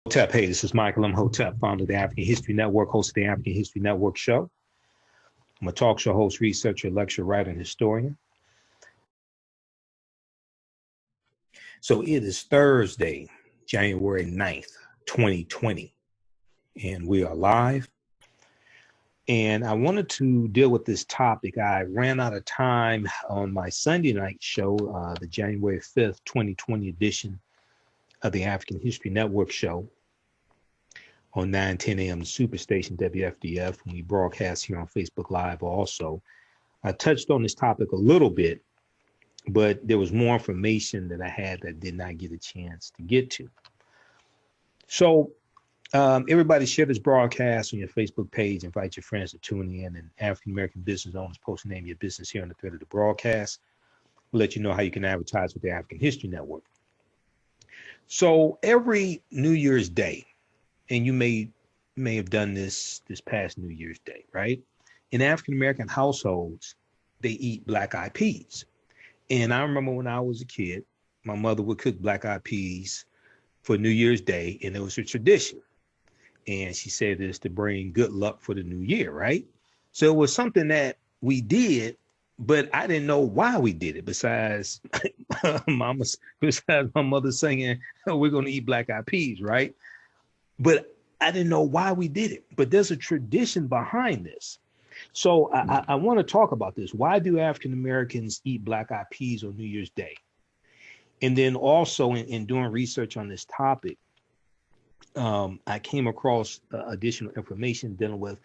Imhotep. Hey, this is Michael Imhotep, founder of the African History Network, host of the African History Network show. I'm a talk show host, researcher, lecturer, writer, and historian. So it is Thursday, January 9th, 2020, and we are live. And I wanted to deal with this topic. I ran out of time on my Sunday night show, the January 5th, 2020 edition of the African History Network show on 9:10 a.m. Superstation WFDF, when we broadcast here on Facebook Live also. I touched on this topic a little bit, but there was more information that I had that did not get a chance to get to. So everybody share this broadcast on your Facebook page, invite your friends to tune in, and African-American business owners post the name of your business here on the thread of the broadcast. We'll let you know how you can advertise with the African History Network. So every New Year's Day, and you may have done this past New Year's Day, right? In African-American households, they eat black-eyed peas. And I remember when I was a kid, my mother would cook black-eyed peas for New Year's Day, and it was a tradition. And she said this to bring good luck for the new year, right? So it was something that we did, but I didn't know why we did it, besides my mother singing, oh, we're going to eat black-eyed peas, right? But I didn't know why we did it. But there's a tradition behind this. So I want to talk about this. Why do African Americans eat black-eyed peas on New Year's Day? And then also in doing research on this topic, I came across additional information dealing with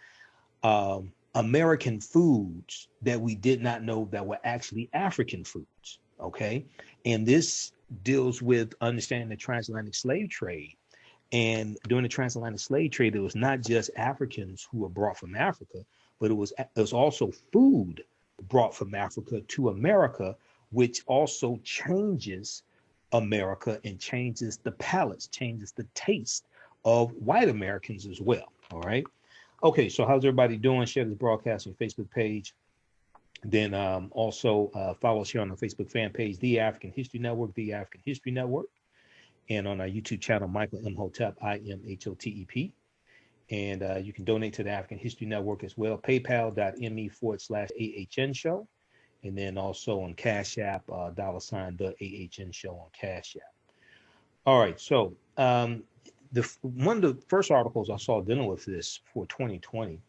American foods that we did not know that were actually African foods, okay? And this deals with understanding the transatlantic slave trade. And during the transatlantic slave trade, it was not just Africans who were brought from Africa, but it was also food brought from Africa to America, which also changes America and changes the palates, changes the taste of white Americans as well. All right. Okay, so how's everybody doing? Share this broadcast on your Facebook page. Then also follow us here on our Facebook fan page, The African History Network, The African History Network. And on our YouTube channel, Michael Imhotep, IMHOTEP. And you can donate to the African History Network as well, paypal.me/AHN show. And then also on Cash App, $, the AHN show on Cash App. All right, so one of the first articles I saw dealing with this for 2020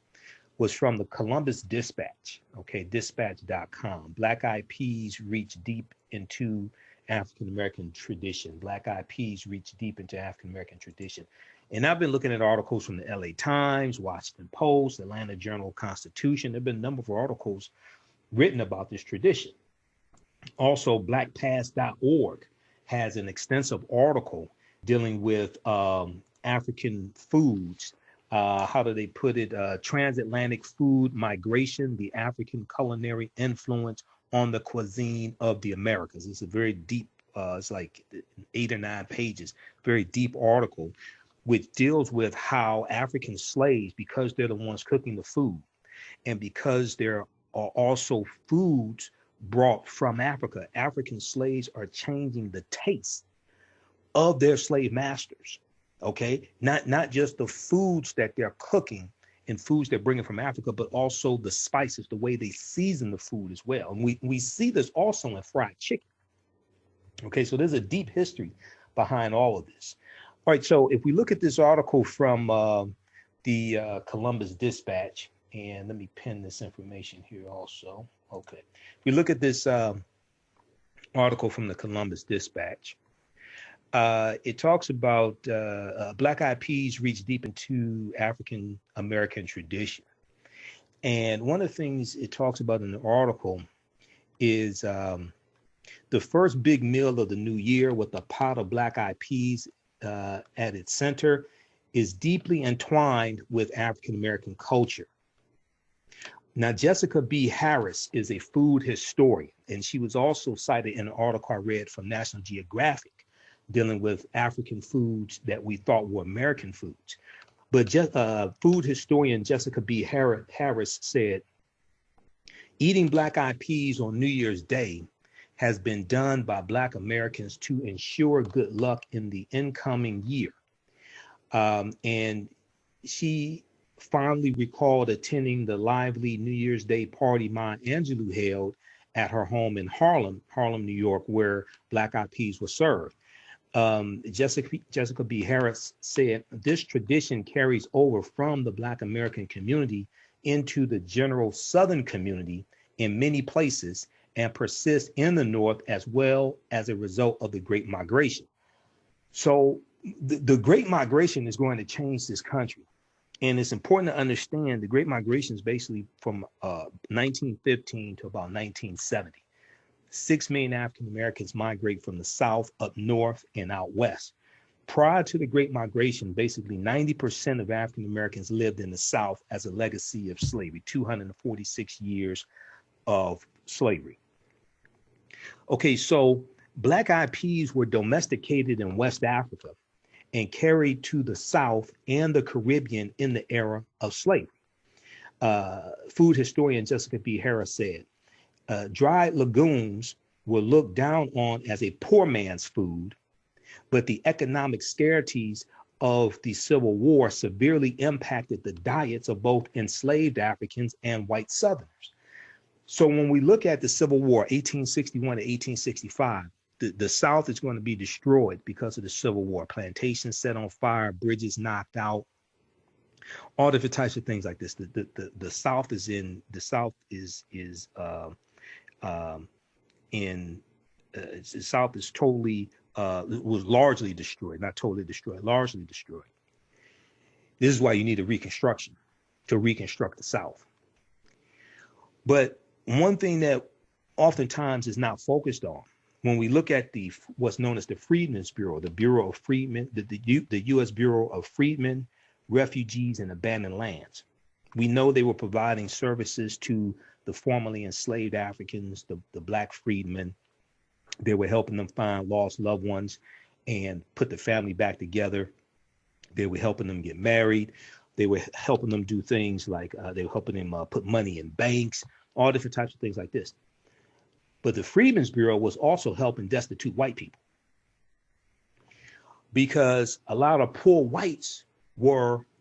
was from the Columbus Dispatch, okay, dispatch.com. Black-eyed peas reach deep into African-American tradition. Black-eyed peas reach deep into African-American tradition. And I've been looking at articles from the LA Times, Washington Post, Atlanta Journal-Constitution. There have been a number of articles written about this tradition. Also, blackpast.org has an extensive article dealing with African foods. How do they put it? Transatlantic food migration, the African culinary influence on the cuisine of the Americas. It's a very deep, it's like 8 or 9 pages, very deep article, which deals with how African slaves, because they're the ones cooking the food, and because there are also foods brought from Africa, African slaves are changing the taste of their slave masters, okay? Not just the foods that they're cooking and foods they're bringing from Africa, but also the spices, the way they season the food as well. And we see this also in fried chicken. Okay, so there's a deep history behind all of this. All right, so if we look at this article from the Columbus Dispatch, and let me pin this information here also. Okay, if we look at this article from the Columbus Dispatch, it talks about black-eyed peas reach deep into African American tradition. And one of the things it talks about in the article is the first big meal of the new year with a pot of black-eyed peas at its center is deeply entwined with African American culture. Now, Jessica B. Harris is a food historian, and she was also cited in an article I read from National Geographic dealing with African foods that we thought were American foods. But food historian Jessica B. Harris said, eating black-eyed peas on New Year's Day has been done by Black Americans to ensure good luck in the incoming year. And she fondly recalled attending the lively New Year's Day party Maya Angelou held at her home in Harlem, New York, where Black Eyed Peas were served. Jessica B. Harris said, this tradition carries over from the Black American community into the general Southern community in many places and persists in the North as well as a result of the Great Migration. So the Great Migration is going to change this country. And it's important to understand the Great Migration is basically from 1915 to about 1970. 6 million African Americans migrate from the South up north and out west. Prior to the Great Migration, basically 90% of African Americans lived in the South as a legacy of slavery, 246 years of slavery. Okay, so Black Eyed Peas were domesticated in West Africa and carried to the South and the Caribbean in the era of slavery. Food historian Jessica B. Harris said, dried legumes were looked down on as a poor man's food, but the economic scarcities of the Civil War severely impacted the diets of both enslaved Africans and white Southerners. So when we look at the Civil War, 1861 to 1865, the South is going to be destroyed because of the Civil War. Plantations set on fire, bridges knocked out, all different types of things like this. The South is totally was largely destroyed, not totally destroyed, largely destroyed. This is why you need a reconstruction to reconstruct the South. But one thing that oftentimes is not focused on when we look at what's known as the Freedmen's Bureau, the Bureau of Freedmen, the U.S. Bureau of Freedmen, Refugees, and Abandoned Lands. We know they were providing services to the formerly enslaved Africans, the Black freedmen. They were helping them find lost loved ones and put the family back together. They were helping them get married. They were helping them do things like they were helping them put money in banks, all different types of things like this. But the Freedmen's Bureau was also helping destitute white people, because a lot of poor whites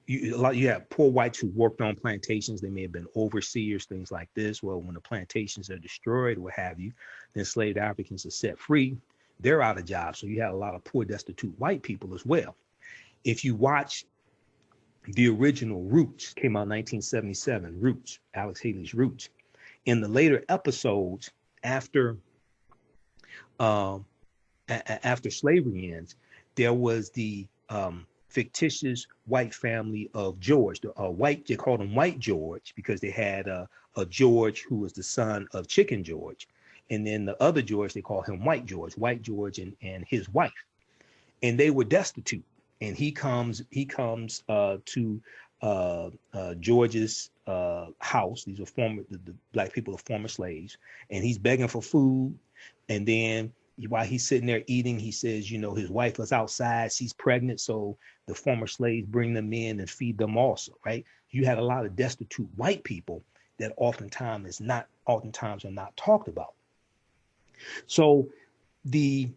you have poor whites who worked on plantations. They may have been overseers, things like this. Well, when the plantations are destroyed, what have you, the enslaved Africans are set free. They're out of jobs. So you had a lot of poor, destitute white people as well. If you watch the original Roots, came out in 1977, Roots, Alex Haley's Roots. In the later episodes, after slavery ends, there was the fictitious white family of George. They called him White George because they had a George who was the son of Chicken George, and then the other George, they call him White George and his wife, and they were destitute. And he comes to George's house. These are the Black people are former slaves, and he's begging for food. And then while he's sitting there eating, he says, his wife was outside, she's pregnant. So the former slaves bring them in and feed them also, right? You had a lot of destitute white people that oftentimes are not talked about. So the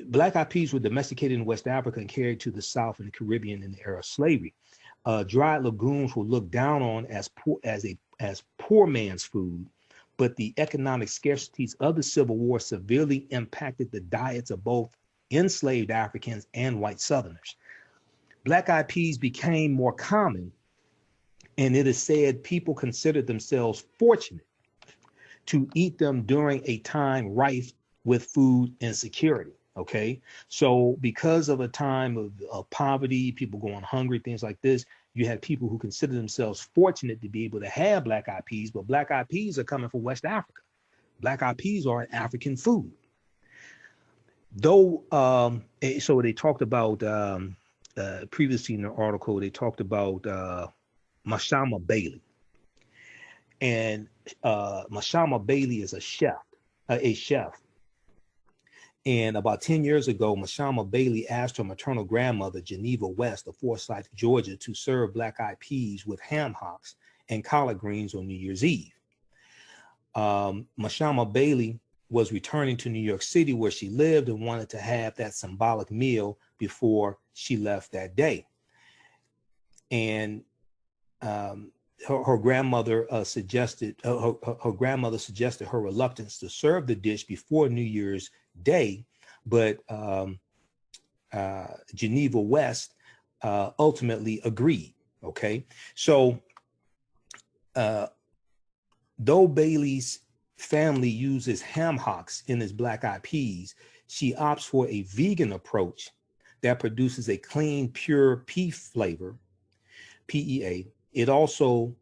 Black Eyed Peas were domesticated in West Africa and carried to the South and the Caribbean in the era of slavery. Dried legumes were looked down on as poor man's food, but the economic scarcities of the Civil War severely impacted the diets of both enslaved Africans and white Southerners. Black Eyed Peas became more common, and it is said people considered themselves fortunate to eat them during a time rife with food insecurity. Okay, so because of a time of poverty, people going hungry, things like this, you had people who consider themselves fortunate to be able to have Black Eyed Peas, but Black Eyed Peas are coming from West Africa. Black Eyed Peas are African food. Though, so they talked about, previously in the article, they talked about Mashama Bailey. And Mashama Bailey is a chef. And about 10 years ago, Mashama Bailey asked her maternal grandmother, Geneva West of Forsyth, Georgia, to serve Black Eyed Peas with ham hocks and collard greens on New Year's Eve. Mashama Bailey was returning to New York City where she lived and wanted to have that symbolic meal before she left that day. And her grandmother suggested her grandmother suggested her reluctance to serve the dish before New Year's Day, but Geneva West ultimately agreed. Okay, so though Bailey's family uses ham hocks in its black eyed peas, she opts for a vegan approach that produces a clean, pure pea flavor, PEA. It also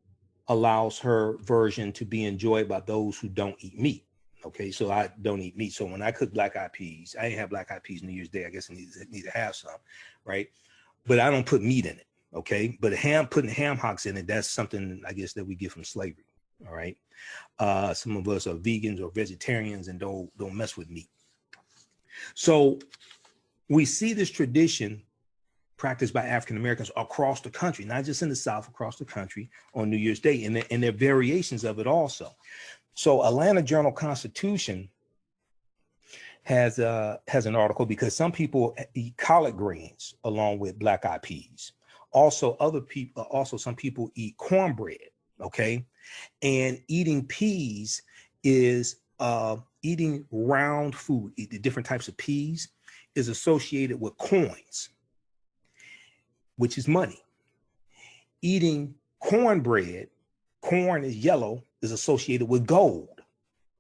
allows her version to be enjoyed by those who don't eat meat. Okay, so I don't eat meat. So when I cook black eyed peas, I ain't have black eyed peas New Year's Day. I guess I need to have some, right? But I don't put meat in it. Okay, but putting ham hocks in it, that's something I guess that we get from slavery. All right, some of us are vegans or vegetarians and don't mess with meat. So we see this tradition practiced by African Americans across the country, not just in the South, across the country on New Year's Day, and there are variations of it also. So Atlanta Journal-Constitution has an article because some people eat collard greens along with black eyed peas. Also, some people eat cornbread. Okay, and eating peas is eating round food. The different types of peas is associated with coins, which is money. Eating cornbread, corn is yellow, is associated with gold.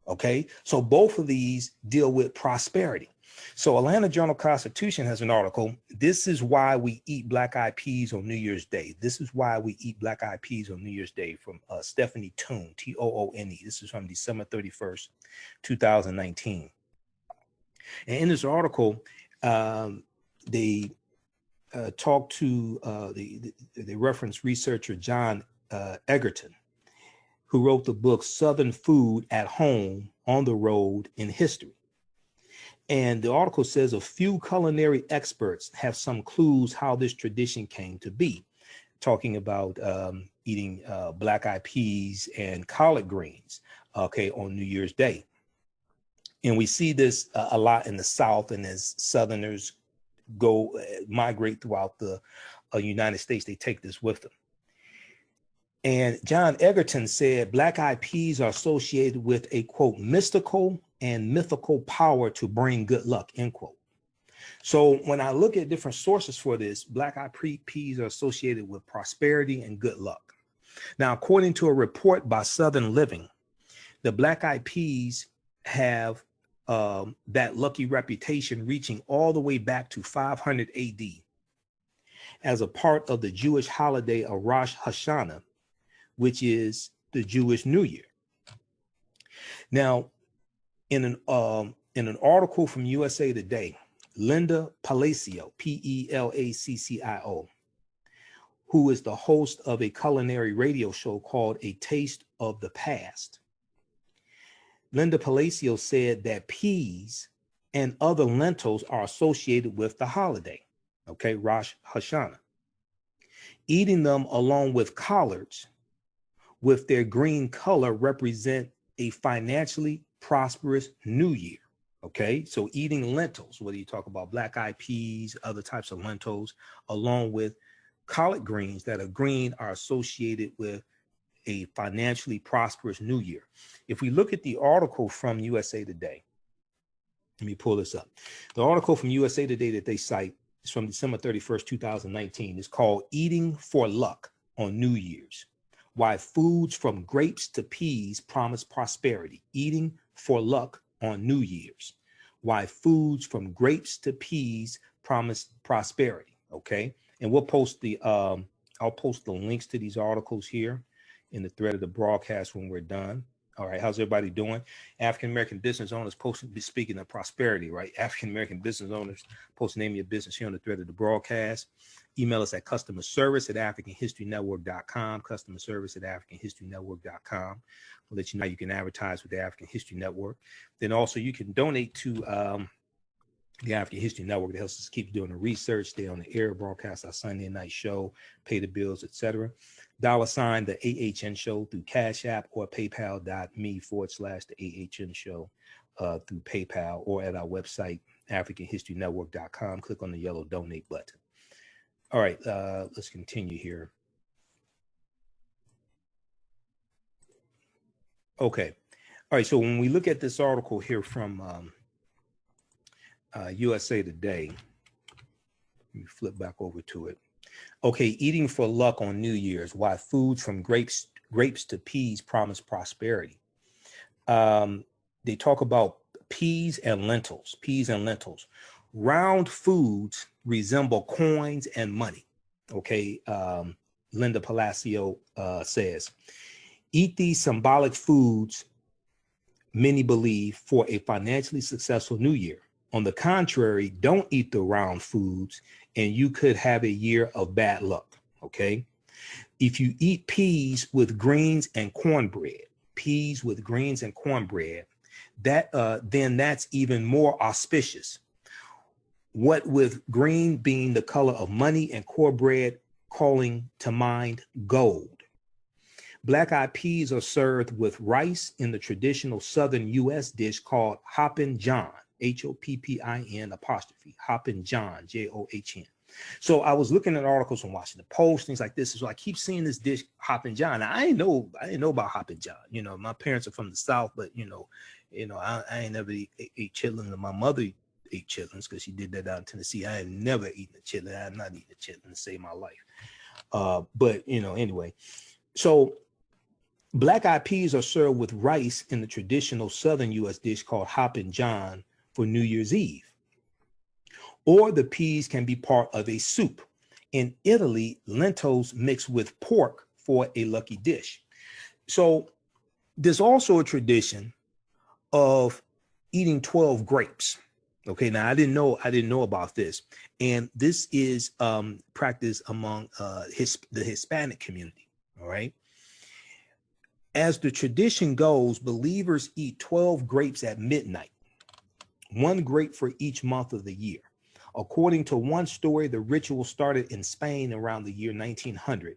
Okay, so both of these deal with prosperity. So Atlanta Journal-Constitution has an article. This is why we eat black eyed peas on New Year's Day. This is why we eat black eyed peas on New Year's Day, from Stephanie Toone, Toone. This is from December 31st, 2019. And in this article, they talked to, they reference researcher John Egerton, who wrote the book Southern Food at Home, on the Road, in History. And the article says a few culinary experts have some clues how this tradition came to be, talking about eating black eyed peas and collard greens, okay, on New Year's Day. And we see this a lot in the South, and as Southerners migrate throughout the United States, they take this with them. And John Egerton said black eyed peas are associated with a, quote, mystical and mythical power to bring good luck, end quote. So when I look at different sources for this, black eyed peas are associated with prosperity and good luck. Now, according to a report by Southern Living, the black eyed peas have that lucky reputation reaching all the way back to 500 AD as a part of the Jewish holiday of Rosh Hashanah, which is the Jewish New Year. Now, in an article from USA Today, Linda Palacio, Pelaccio, who is the host of a culinary radio show called A Taste of the Past, Linda Palacio said that peas and other lentils are associated with the holiday, okay, Rosh Hashanah. Eating them along with collards with their green color represent a financially prosperous new year. Okay, so eating lentils, whether you talk about black eyed peas, other types of lentils, along with collard greens that are green, are associated with a financially prosperous new year. If we look at the article from USA Today, let me pull this up. The article from USA Today that they cite is from December 31st, 2019. It's called Eating for Luck on New Year's: Why Foods from Grapes to Peas Promise Prosperity. Eating for Luck on New Year's: Why Foods from Grapes to Peas Promise Prosperity. Okay, and we'll post I'll post the links to these articles here in the thread of the broadcast when we're done. All right, how's everybody doing? African-American business owners speaking of prosperity, right? African-American business owners, post the name of your business here on the thread of the broadcast. Email us at customerservice@africanhistorynetwork.com, customerservice@africanhistorynetwork.com. We'll let you know you can advertise with the African History Network. Then also you can donate to the African History Network. That helps us keep doing the research, stay on the air, broadcast our Sunday night show, pay the bills, etc. $ the AHN show through Cash App, or paypal.me/the AHN show through PayPal, or at our website AfricanHistoryNetwork.com. Click on the yellow donate button. All right, let's continue here. Okay. All right, so when we look at this article here from USA Today, let me flip back over to it. Okay, eating for luck on New Year's, why foods from grapes to peas promise prosperity. They talk about peas and lentils. Round foods resemble coins and money. Okay, Linda Palacio says, eat these symbolic foods, many believe, for a financially successful new year. On the contrary, don't eat the round foods and you could have a year of bad luck, okay? If you eat peas with greens and cornbread, then that's even more auspicious. What with green being the color of money and cornbread calling to mind gold. Black-eyed peas are served with rice in the traditional Southern U.S. dish called Hoppin' John, Hoppin', Hoppin' John, John. So I was looking at articles from Washington Post, things like this. So I keep seeing this dish, Hoppin' John. Now, I didn't know about Hoppin' John. You know, my parents are from the South, but I ain't never ate chitlins. And my mother ate chitlins because she did that out in Tennessee. I had never eaten a chitlin. I have not eaten a chitlin to save my life. But anyway, so black-eyed peas are served with rice in the traditional Southern U.S. dish called Hoppin' John for New Year's Eve. Or the peas can be part of a soup. In Italy, lentils mixed with pork for a lucky dish. So there's also a tradition of eating 12 grapes. Okay, now I didn't know about this. And this is practiced among the Hispanic community, all right? As the tradition goes, believers eat 12 grapes at midnight, one grape for each month of the year. According to one story, the ritual started in Spain around the year 1900,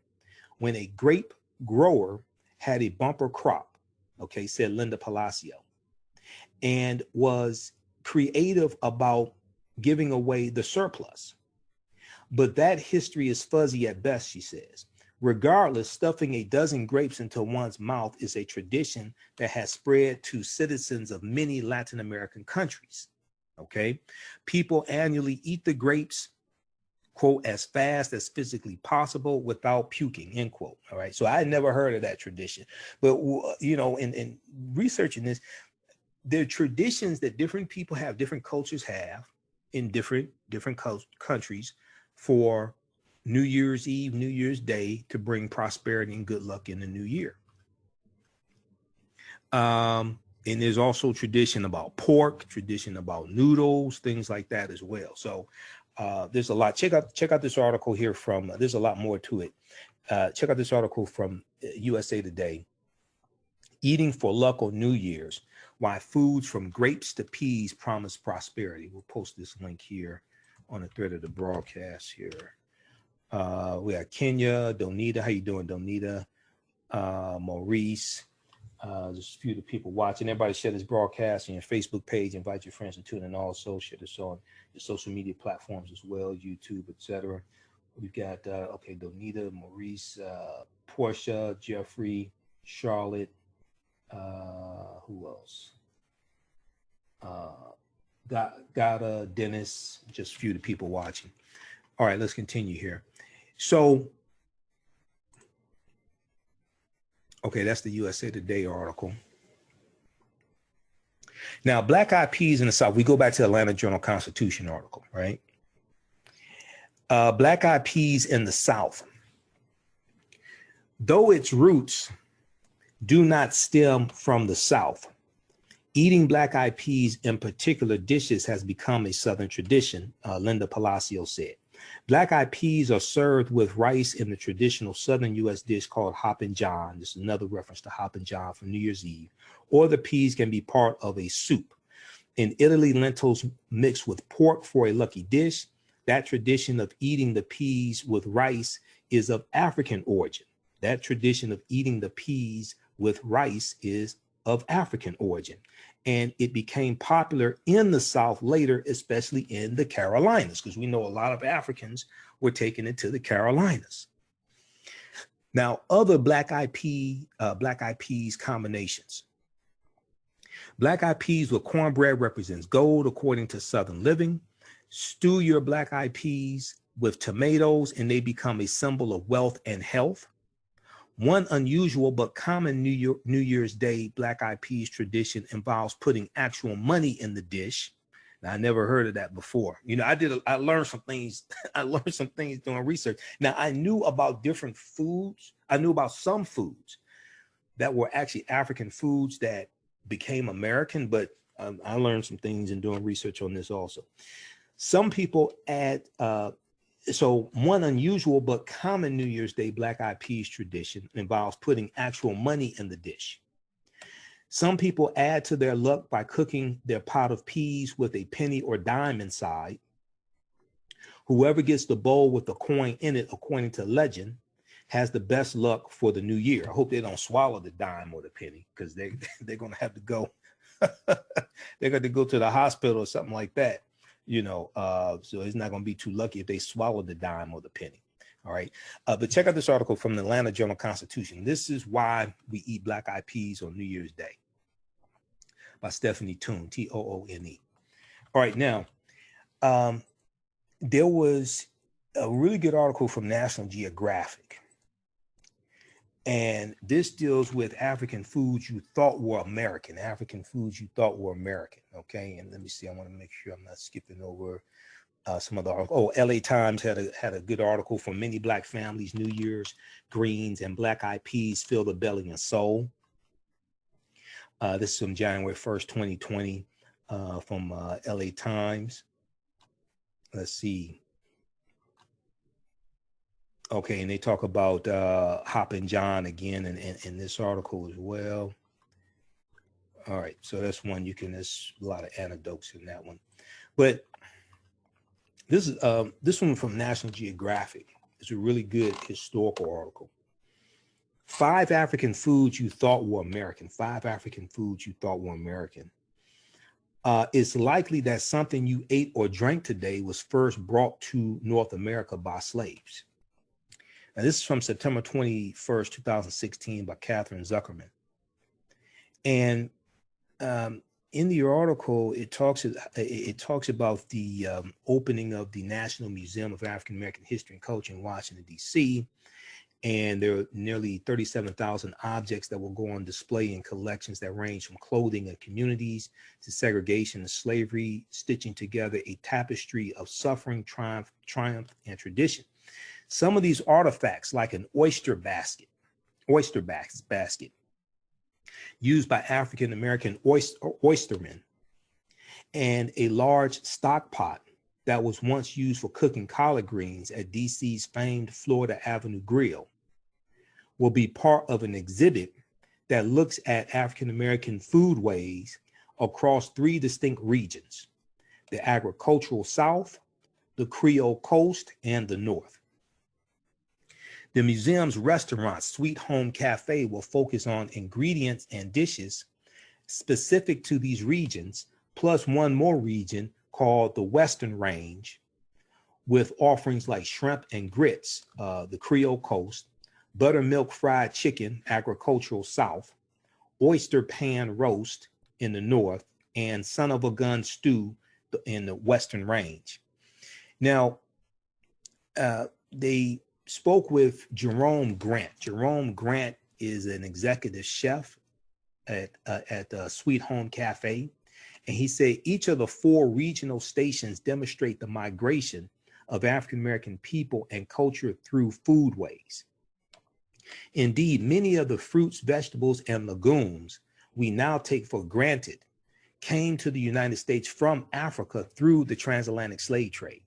when a grape grower had a bumper crop, okay, said Linda Palacio, and was creative about giving away the surplus. But that history is fuzzy at best, she says. Regardless, stuffing a dozen grapes into one's mouth is a tradition that has spread to citizens of many Latin American countries. Okay, people annually eat the grapes, quote, as fast as physically possible without puking, end quote. All right, so I had never heard of that tradition, but in researching this, there are traditions that different people have, different cultures have in different countries for New Year's Eve, New Year's Day, to bring prosperity and good luck in the new year. And there's also tradition about pork, tradition about noodles, things like that as well. So there's a lot. Check out this article here from, there's a lot more to it. Check out this article from USA Today. Eating for luck on New Year's, why foods from grapes to peas promise prosperity. We'll post this link here on the thread of the broadcast here. We got Kenya, Donita. How you doing, Donita? Maurice. There's a few of the people watching. Everybody share this broadcast on your Facebook page. Invite your friends to tune in also. Share this on your social media platforms as well, YouTube, etc. We've got, okay, Donita, Maurice, Portia, Jeffrey, Charlotte. Who else? Gata, Dennis, just a few of the people watching. All right, let's continue here. So, okay, that's the USA Today article. Now, black-eyed peas in the South, we go back to the Atlanta Journal-Constitution article, right? Black-eyed peas in the South, though its roots do not stem from the South, eating black-eyed peas in particular dishes has become a Southern tradition, Linda Palacio said. Black-eyed peas are served with rice in the traditional Southern U.S. dish called Hoppin' John. This is another reference to Hoppin' John for New Year's Eve. Or the peas can be part of a soup. In Italy, lentils mixed with pork for a lucky dish. That tradition of eating the peas with rice is of African origin. That tradition of eating the peas with rice is of African origin. and it became popular in the South later, especially in the Carolinas, because we know a lot of Africans were taking it to the Carolinas. Now, other black eyed peas combinations. Black eyed peas with cornbread represents gold, according to Southern Living. Stew your black eyed peas with tomatoes, and they become a symbol of wealth and health. One unusual but common New Year's Day black eyed peas tradition involves putting actual money in the dish. Now, I never heard of that before. You know, I learned some things. I learned some things doing research. Now, I knew about different foods. I knew about some foods that were actually African foods that became American, but I learned some things in doing research on this also. Some people add, so one unusual but common New Year's Day black eyed peas tradition involves putting actual money in the dish. Some people add to their luck by cooking their pot of peas with a penny or dime inside. Whoever gets the bowl with the coin in it, according to legend, has the best luck for the new year. I hope they don't swallow the dime or the penny, because they're going to have to go. They're going to go to the hospital or something like that, you know. So it's not going to be too lucky if they swallow the dime or the penny. All right. But check out this article from the Atlanta Journal-Constitution. This is why we eat black eyed peas on New Year's Day, by Stephanie Toone, Toone. All right. Now, there was a really good article from National Geographic. And this deals with African foods you thought were American, Okay. And let me see. I want to make sure I'm not skipping over some other articles. Oh, LA Times had a good article for many black families. New Year's greens and black eyed peas fill the belly and soul. This is from January 1st, 2020, from LA Times. Let's see. Okay, and they talk about Hoppin' John again in this article as well. All right, so that's one there's a lot of anecdotes in that one. But this one from National Geographic is a really good historical article. 5 African foods you thought were American. It's likely that something you ate or drank today was first brought to North America by slaves. Now, this is from September 21st, 2016 by Catherine Zuckerman. And in the article, it talks about the opening of the National Museum of African American History and Culture in Washington, D.C., and there are nearly 37,000 objects that will go on display in collections that range from clothing and communities to segregation and slavery, stitching together a tapestry of suffering, triumph, and tradition. Some of these artifacts, like an oyster basket used by African American oystermen, and a large stock pot that was once used for cooking collard greens at DC's famed Florida Avenue Grill, will be part of an exhibit that looks at African American foodways across 3 distinct regions: the agricultural South, the Creole Coast, and the North. The museum's restaurant, Sweet Home Cafe, will focus on ingredients and dishes specific to these regions, plus one more region called the Western Range, with offerings like shrimp and grits, the Creole Coast, buttermilk fried chicken, agricultural South, oyster pan roast in the North, and son of a gun stew in the Western Range. Now, they spoke with Jerome Grant. Jerome Grant is an executive chef at Sweet Home Cafe. And he said each of the 4 regional stations demonstrate the migration of African-American people and culture through foodways. Indeed, many of the fruits, vegetables, and legumes we now take for granted came to the United States from Africa through the transatlantic slave trade.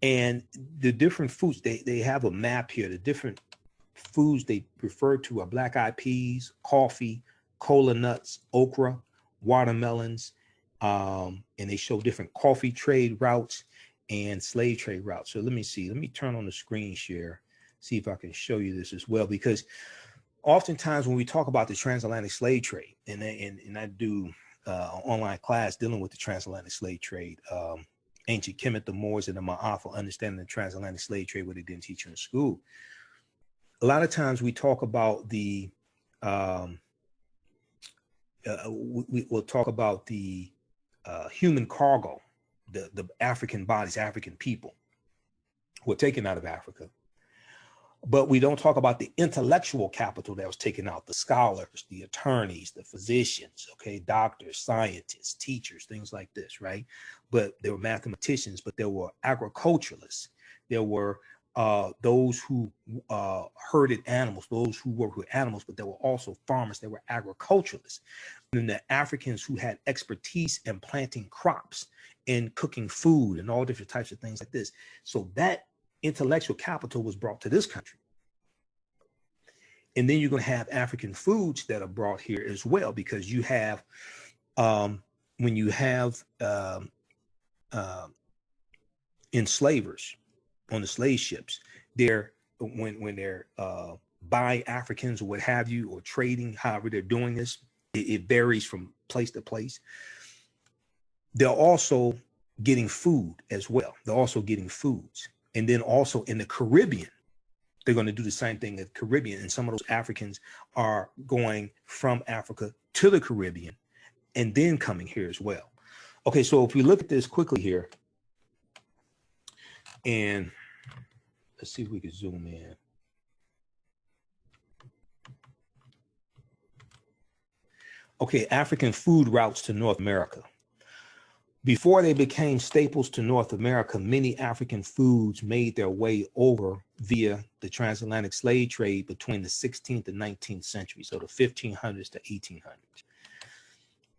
And the different foods, they have a map here. The different foods they refer to are black eyed peas, coffee, cola nuts, okra, watermelons, and they show different coffee trade routes and slave trade routes. So let me see. Let me turn on the screen share, see if I can show you this as well, because oftentimes when we talk about the transatlantic slave trade, and I do an online class dealing with the transatlantic slave trade, ancient Kemet, the Moors, and the Ma'afa, understanding the transatlantic slave trade, what they didn't teach you in school. A lot of times we talk about the, we'll talk about the human cargo, the African bodies, African people who were taken out of Africa. But we don't talk about the intellectual capital that was taken out, the scholars, the attorneys, the physicians, okay, doctors, scientists, teachers, things like this, right? But there were mathematicians, but there were agriculturalists. There were those who herded animals, those who worked with animals, but there were also farmers. There were agriculturalists. And the Africans who had expertise in planting crops and cooking food and all different types of things like this. So that intellectual capital was brought to this country. And then you're going to have African foods that are brought here as well, because you have, when you have enslavers on the slave ships, they're, when they're buying Africans or what have you, or trading, however they're doing this, it varies from place to place. They're also getting food as well. They're also getting foods. And then also in the Caribbean, they're going to do the same thing in the Caribbean. And some of those Africans are going from Africa to the Caribbean and then coming here as well. Okay, so if we look at this quickly here, and let's see if we can zoom in. Okay, African food routes to North America. Before they became staples to North America, many African foods made their way over via the transatlantic slave trade between the 16th and 19th century, so the 1500s to 1800s,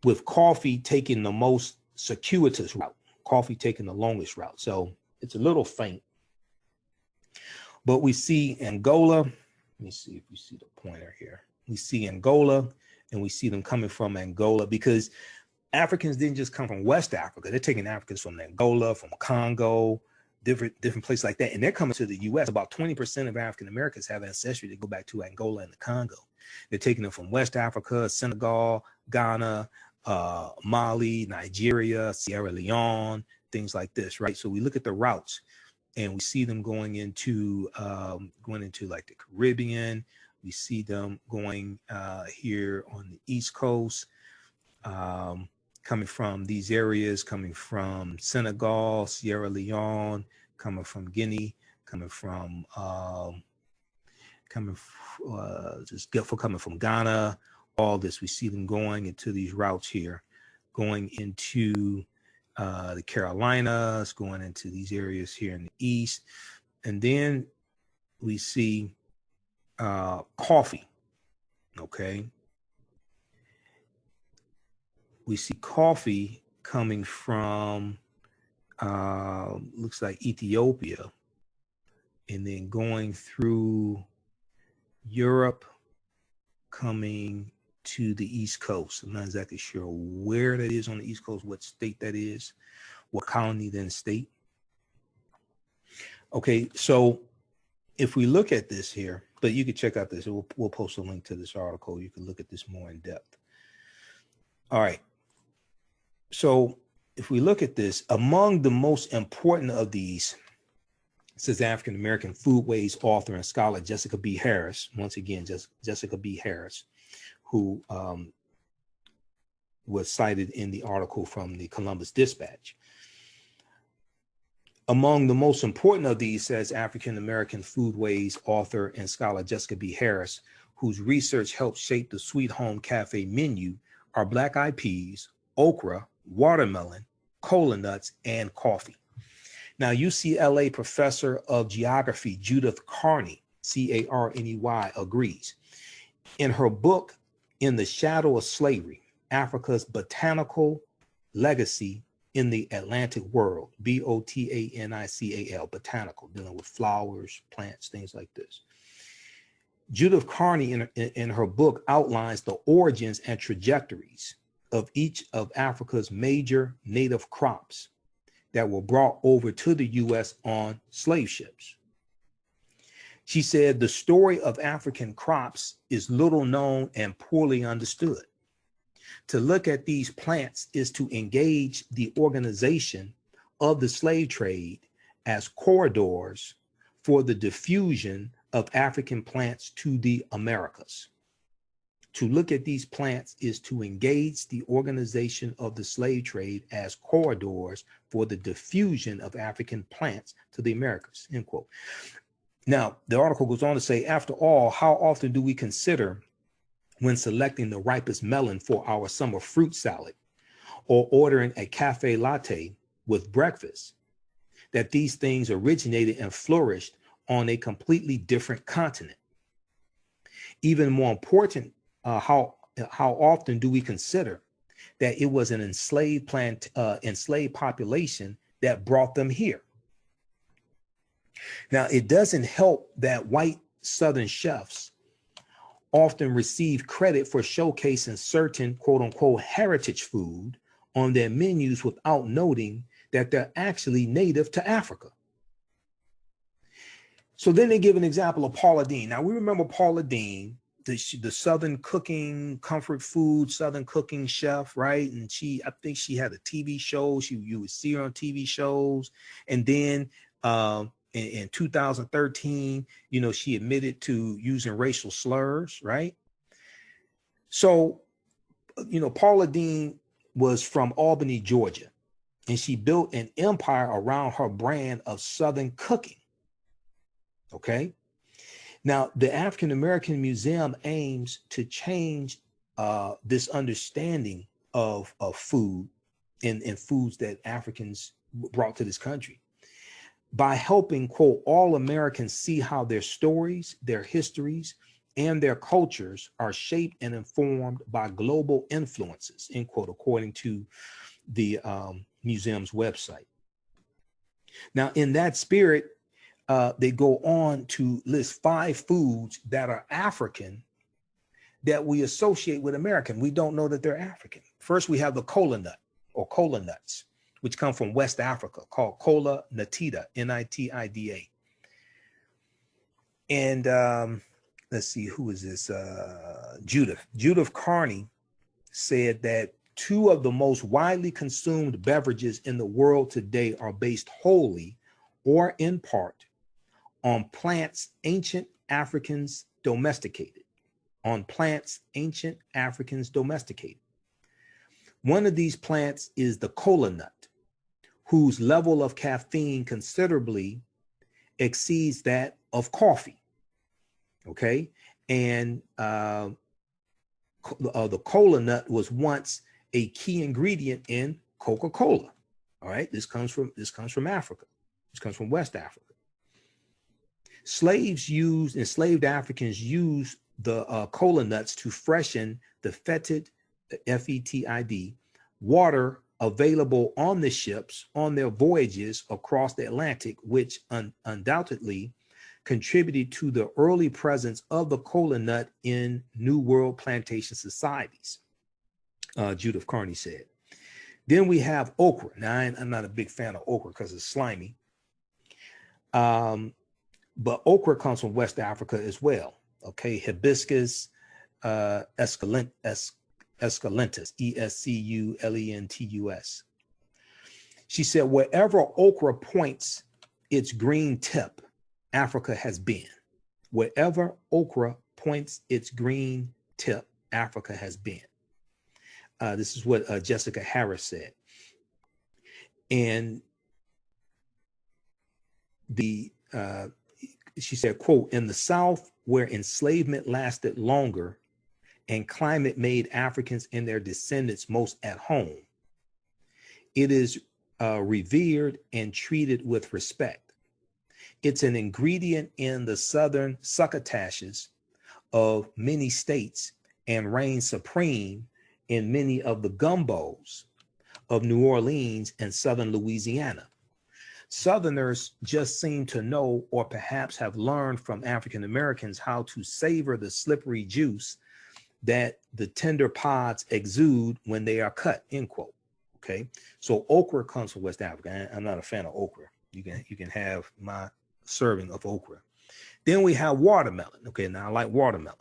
with coffee taking the most circuitous route, coffee taking the longest route. So it's a little faint. But we see Angola. Let me see if we see the pointer here. We see Angola, and we see them coming from Angola, because Africans didn't just come from West Africa. They're taking Africans from Angola, from Congo, different places like that. And they're coming to the US. About 20% of African Americans have ancestry that go back to Angola and the Congo. They're taking them from West Africa, Senegal, Ghana, Mali, Nigeria, Sierra Leone, things like this, right? So we look at the routes and we see them going into like the Caribbean. We see them going here on the East Coast, coming from these areas, coming from Senegal, Sierra Leone, coming from Guinea, coming from coming from Ghana. All this, we see them going into these routes here, going into the Carolinas, going into these areas here in the East. And then we see coffee, okay? We see coffee coming from, looks like Ethiopia, and then going through Europe, coming to the East Coast. I'm not exactly sure where that is on the East Coast, what state that is, what colony then state. Okay, so if we look at this here, but you can check out this, we'll post a link to this article. You can look at this more in depth. All right. So if we look at this, among the most important of these, says African-American foodways author and scholar Jessica B. Harris, once again, Jessica B. Harris, who was cited in the article from the Columbus Dispatch. Among the most important of these, says African-American foodways author and scholar Jessica B. Harris, whose research helped shape the Sweet Home Cafe menu, are black-eyed peas, okra, watermelon, cola nuts, and coffee. Now, UCLA professor of geography Judith Carney, C-A-R-N-E-Y, agrees. In her book, In the Shadow of Slavery, Africa's Botanical Legacy in the Atlantic World, B-O-T-A-N-I-C-A-L, botanical, dealing with flowers, plants, things like this. Judith Carney, in her book, outlines the origins and trajectories of each of Africa's major native crops that were brought over to the U.S. on slave ships. She said the story of African crops is little known and poorly understood. To look at these plants is to engage the organization of the slave trade as corridors for the diffusion of African plants to the Americas. To look at these plants is to engage the organization of the slave trade as corridors for the diffusion of African plants to the Americas, end quote. Now, the article goes on to say, after all, how often do we consider when selecting the ripest melon for our summer fruit salad or ordering a cafe latte with breakfast, that these things originated and flourished on a completely different continent? Even more important, how often do we consider that it was an enslaved population that brought them here? Now, it doesn't help that white Southern chefs often receive credit for showcasing certain quote unquote heritage food on their menus without noting that they're actually native to Africa. So then they give an example of Paula Deen. Now we remember Paula Deen, the Southern cooking, comfort food, Southern cooking chef, right? And I think she had a TV show. You would see her on TV shows. And then in 2013, she admitted to using racial slurs, right? So, Paula Deen was from Albany, Georgia, and she built an empire around her brand of Southern cooking. Okay. Now, the African American Museum aims to change this understanding of food and foods that Africans brought to this country by helping, quote, all Americans see how their stories, their histories, and their cultures are shaped and informed by global influences, end quote, according to the museum's website. Now, in that spirit, they go on to list 5 foods that are African that we associate with American. We don't know that they're African. First, we have the cola nut or cola nuts, which come from West Africa, called cola natida, N-I-T-I-D-A. And let's see, who is this? Judith Carney said that 2 of the most widely consumed beverages in the world today are based wholly or in part on plants ancient Africans domesticated. On plants ancient Africans domesticated. One of these plants is the cola nut, whose level of caffeine considerably exceeds that of coffee. Okay, and the cola nut was once a key ingredient in Coca-Cola. All right, this comes from Africa. This comes from West Africa. Enslaved Africans used the cola nuts to freshen the fetid, F-E-T-I-D, water available on the ships on their voyages across the Atlantic, which undoubtedly contributed to the early presence of the cola nut in New World plantation societies, Judith Carney said. Then we have okra. Now, I'm not a big fan of okra because it's slimy. But okra comes from West Africa as well. Okay, hibiscus esculentus, Esculentus. She said, wherever okra points its green tip, Africa has been. Wherever okra points its green tip, Africa has been. This is what Jessica Harris said. And she said, quote, in the South, where enslavement lasted longer and climate made Africans and their descendants most at home, it is revered and treated with respect. It's an ingredient in the Southern succotashes of many states and reigns supreme in many of the gumbos of New Orleans and Southern Louisiana. Southerners just seem to know, or perhaps have learned from African Americans, how to savor the slippery juice that the tender pods exude when they are cut, end quote. Okay, so okra comes from West Africa. I'm not a fan of okra. You can have my serving of okra. Then we have watermelon. Okay, now I like watermelon.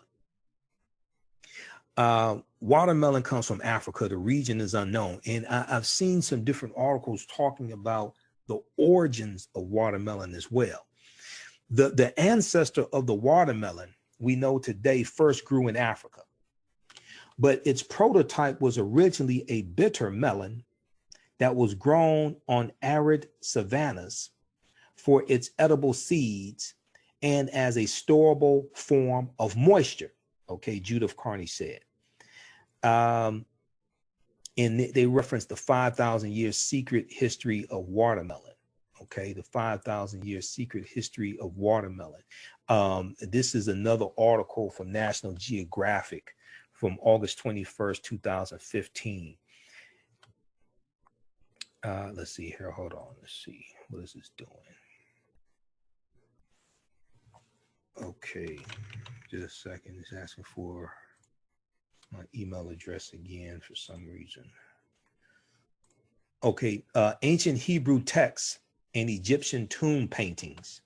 Watermelon comes from Africa. The region is unknown. And I've seen some different articles talking about the origins of watermelon as well. The ancestor of the watermelon we know today first grew in Africa, but its prototype was originally a bitter melon that was grown on arid savannas for its edible seeds and as a storable form of moisture. Okay, Judith Carney said. And they referenced the 5,000 year secret history of watermelon. Okay, the 5,000 year secret history of watermelon. This is another article from National Geographic from August 21st, 2015. Let's see here. Hold on. Let's see. What is this doing? Okay, just a second. It's asking for my email address again for some reason. Okay, ancient Hebrew texts and Egyptian tomb paintings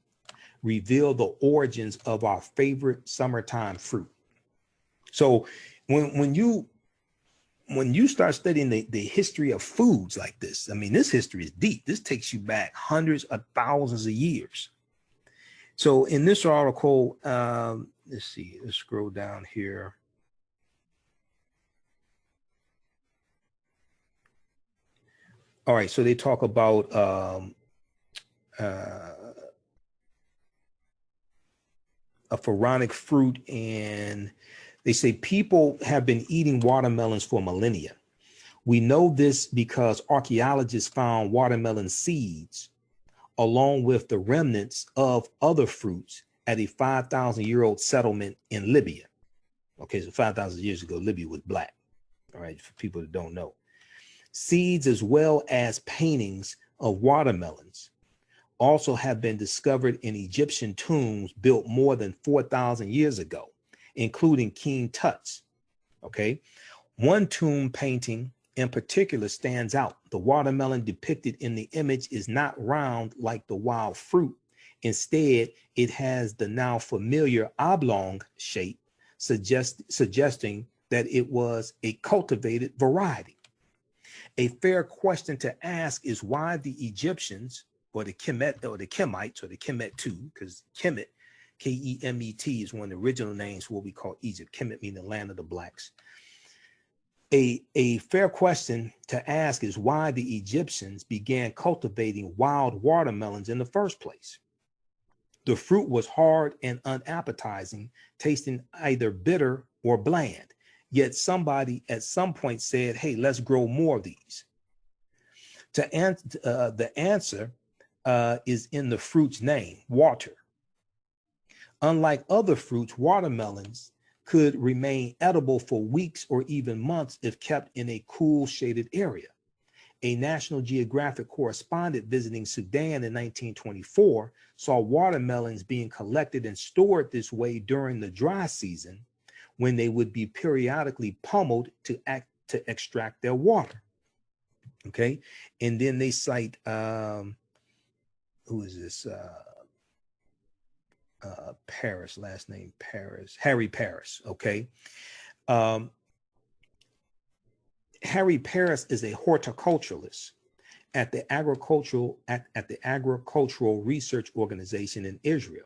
reveal the origins of our favorite summertime fruit. So when you start studying the history of foods like this, I mean, this history is deep. This takes you back hundreds of thousands of years. So in this article, let's see, let's scroll down here. All right, so they talk about a pharaonic fruit, and they say people have been eating watermelons for millennia. We know this because archaeologists found watermelon seeds along with the remnants of other fruits at a 5,000-year-old settlement in Libya. Okay, so 5,000 years ago, Libya was black. All right, for people that don't know. Seeds as well as paintings of watermelons also have been discovered in Egyptian tombs built more than 4,000 years ago, including King Tut's. Okay, one tomb painting in particular stands out. The watermelon depicted in the image is not round like the wild fruit. Instead, it has the now familiar oblong shape, suggesting that it was a cultivated variety. A fair question to ask is why the Egyptians, or the Kemet, or the Kemites, or the Kemet, because Kemet, K-E-M-E-T, is one of the original names for what we call Egypt. Kemet meaning the land of the blacks. A fair question to ask is why the Egyptians began cultivating wild watermelons in the first place. The fruit was hard and unappetizing, tasting either bitter or bland. Yet somebody at some point said, hey, let's grow more of these. The answer is in the fruit's name, water. Unlike other fruits, watermelons could remain edible for weeks or even months if kept in a cool, shaded area. A National Geographic correspondent visiting Sudan in 1924 saw watermelons being collected and stored this way during the dry season, when they would be periodically pummeled to extract their water. Okay, and then they cite who is this? Paris, last name Paris, Harry Paris. Okay, Harry Paris is a horticulturalist at the agricultural research organization in Israel.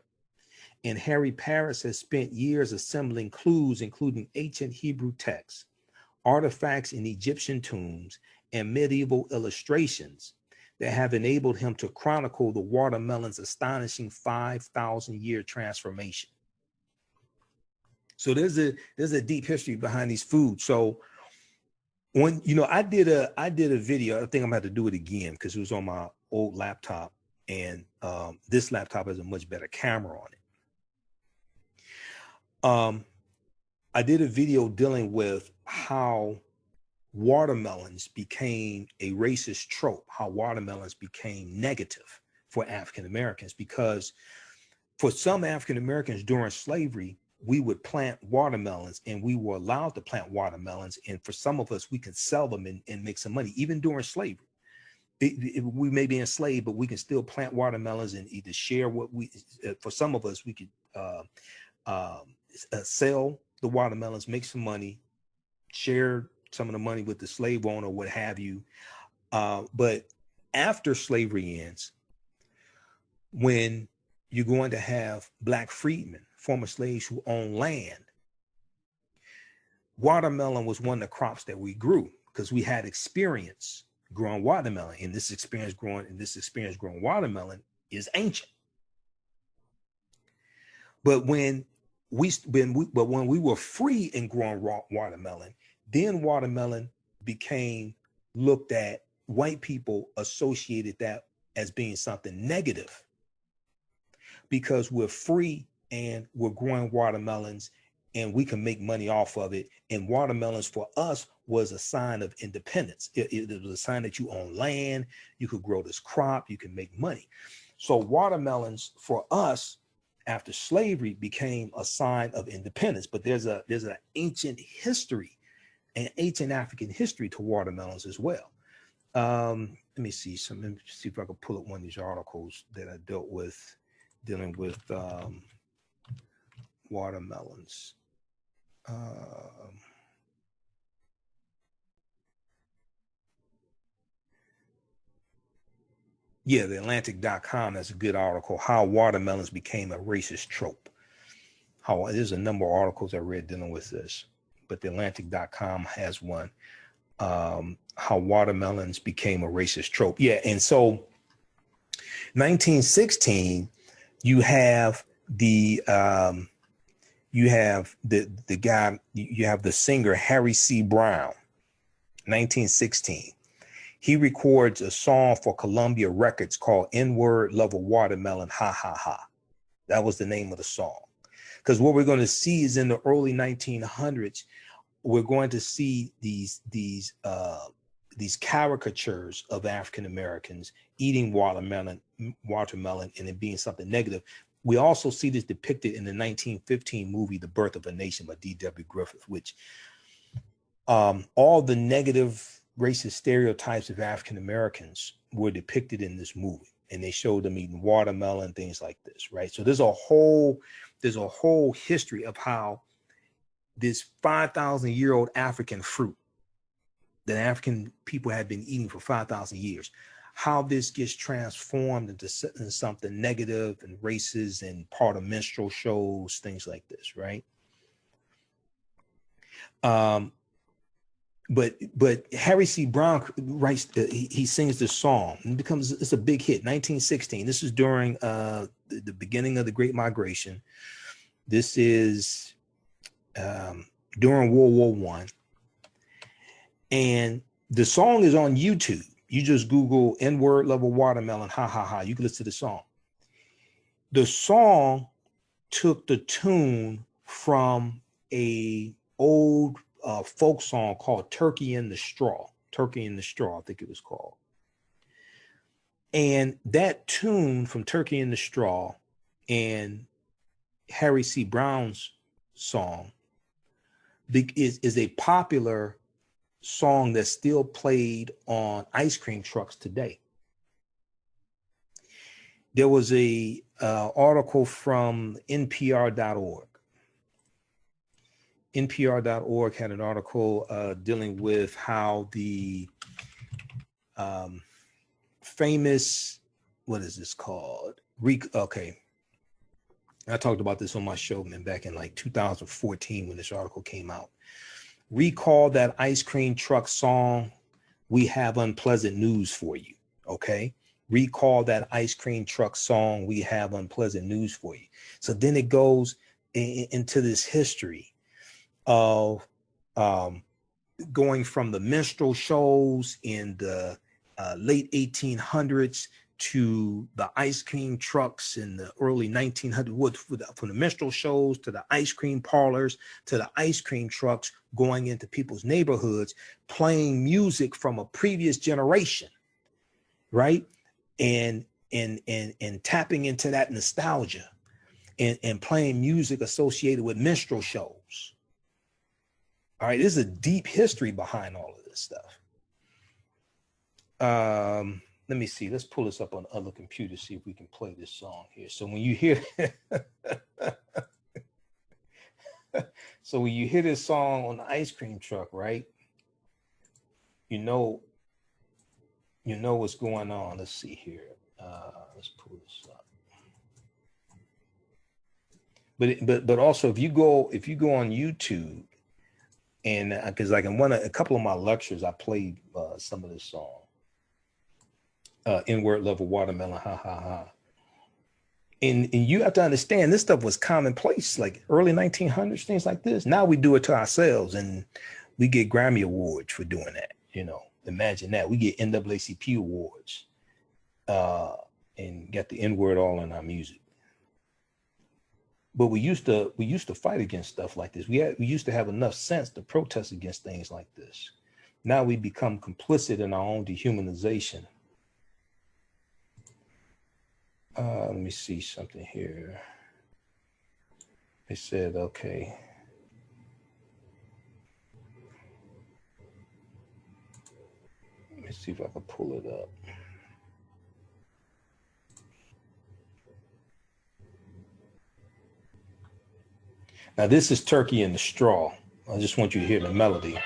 And Harry Paris has spent years assembling clues, including ancient Hebrew texts, artifacts in Egyptian tombs, and medieval illustrations that have enabled him to chronicle the watermelon's astonishing 5,000-year transformation. So there's a deep history behind these foods. So when, you know, I did a video, I think I'm gonna have to do it again because it was on my old laptop, and this laptop has a much better camera on it. I did a video dealing with how watermelons became a racist trope, how watermelons became negative for African Americans, because for some African Americans during slavery, we would plant watermelons and we were allowed to plant watermelons. And for some of us, we could sell them and make some money, even during slavery. we may be enslaved, but we can still plant watermelons and either share what we, for some of us, we could sell the watermelons, make some money, share some of the money with the slave owner, what have you. But after slavery ends, when you're going to have Black freedmen, former slaves who own land, watermelon was one of the crops that we grew because we had experience growing watermelon, and this experience growing watermelon is ancient. But when we were free in growing watermelon, then watermelon became looked at. White people associated that as being something negative because we're free and we're growing watermelons and we can make money off of it. And watermelons for us was a sign of independence. It was a sign that you own land, you could grow this crop, you can make money. So watermelons for us after slavery became a sign of independence. But there's an ancient history, an ancient African history to watermelons as well. Let me see if I can pull up one of these articles that I dealing with watermelons. Yeah, the Atlantic.com has a good article, How Watermelons Became a Racist Trope. There's a number of articles I read dealing with this, but the Atlantic.com has one. How watermelons became a racist trope. Yeah, and so 1916, you have the singer Harry C. Brown. 1916, he records a song for Columbia Records called N-Word Love a Watermelon, Ha Ha Ha. That was the name of the song. Because what we're going to see is in the early 1900s, we're going to see these caricatures of African Americans eating watermelon and it being something negative. We also see this depicted in the 1915 movie, The Birth of a Nation by D.W. Griffith, which all the negative racist stereotypes of African Americans were depicted in this movie, and they showed them eating watermelon, things like this, right? So there's a whole history of how this 5,000-year-old African fruit that African people had been eating for 5,000 years, how this gets transformed into something negative and racist and part of minstrel shows, things like this, right? But Harry C. Brown writes, he sings this song and it's a big hit. 1916. This is during the beginning of the Great Migration. This is during World War I. And the song is on YouTube. You just Google N-Word Love a Watermelon, Ha Ha Ha. You can listen to the song. The song took the tune from a old folk song called Turkey in the Straw. Turkey in the Straw, I think it was called. And that tune from Turkey in the Straw and Harry C. Brown's song is a popular song that's still played on ice cream trucks today. There was a article from NPR.org. NPR.org had an article dealing with how the famous, what is this called? Okay. I talked about this on my show, man, back in like 2014 when this article came out. Recall that ice cream truck song, We Have Unpleasant News for You, okay? Recall that ice cream truck song, We Have Unpleasant News for You. So then it goes into this history of going from the minstrel shows in the late 1800s to the ice cream trucks in the early 1900s, from the minstrel shows to the ice cream parlors to the ice cream trucks, going into people's neighborhoods, playing music from a previous generation, right? And tapping into that nostalgia and playing music associated with minstrel shows. All right, there's a deep history behind all of this stuff. let me see. Let's pull this up on other computers, see if we can play this song here. So when you hear so when you hear this song on the ice cream truck, right? You know what's going on. Let's see here. Let's pull this up. But also if you go on YouTube, and because like in a couple of my lectures, I played some of this song. N-word level watermelon, ha ha ha. And you have to understand this stuff was commonplace, like early 1900s, things like this. Now we do it to ourselves, and we get Grammy awards for doing that. You know, imagine that. We get NAACP awards, and get the N-word all in our music. But we used to fight against stuff like this. We used to have enough sense to protest against things like this. Now we become complicit in our own dehumanization. Let me see something here. They said, okay. Let me see if I can pull it up. Now this is Turkey in the Straw. I just want you to hear the melody.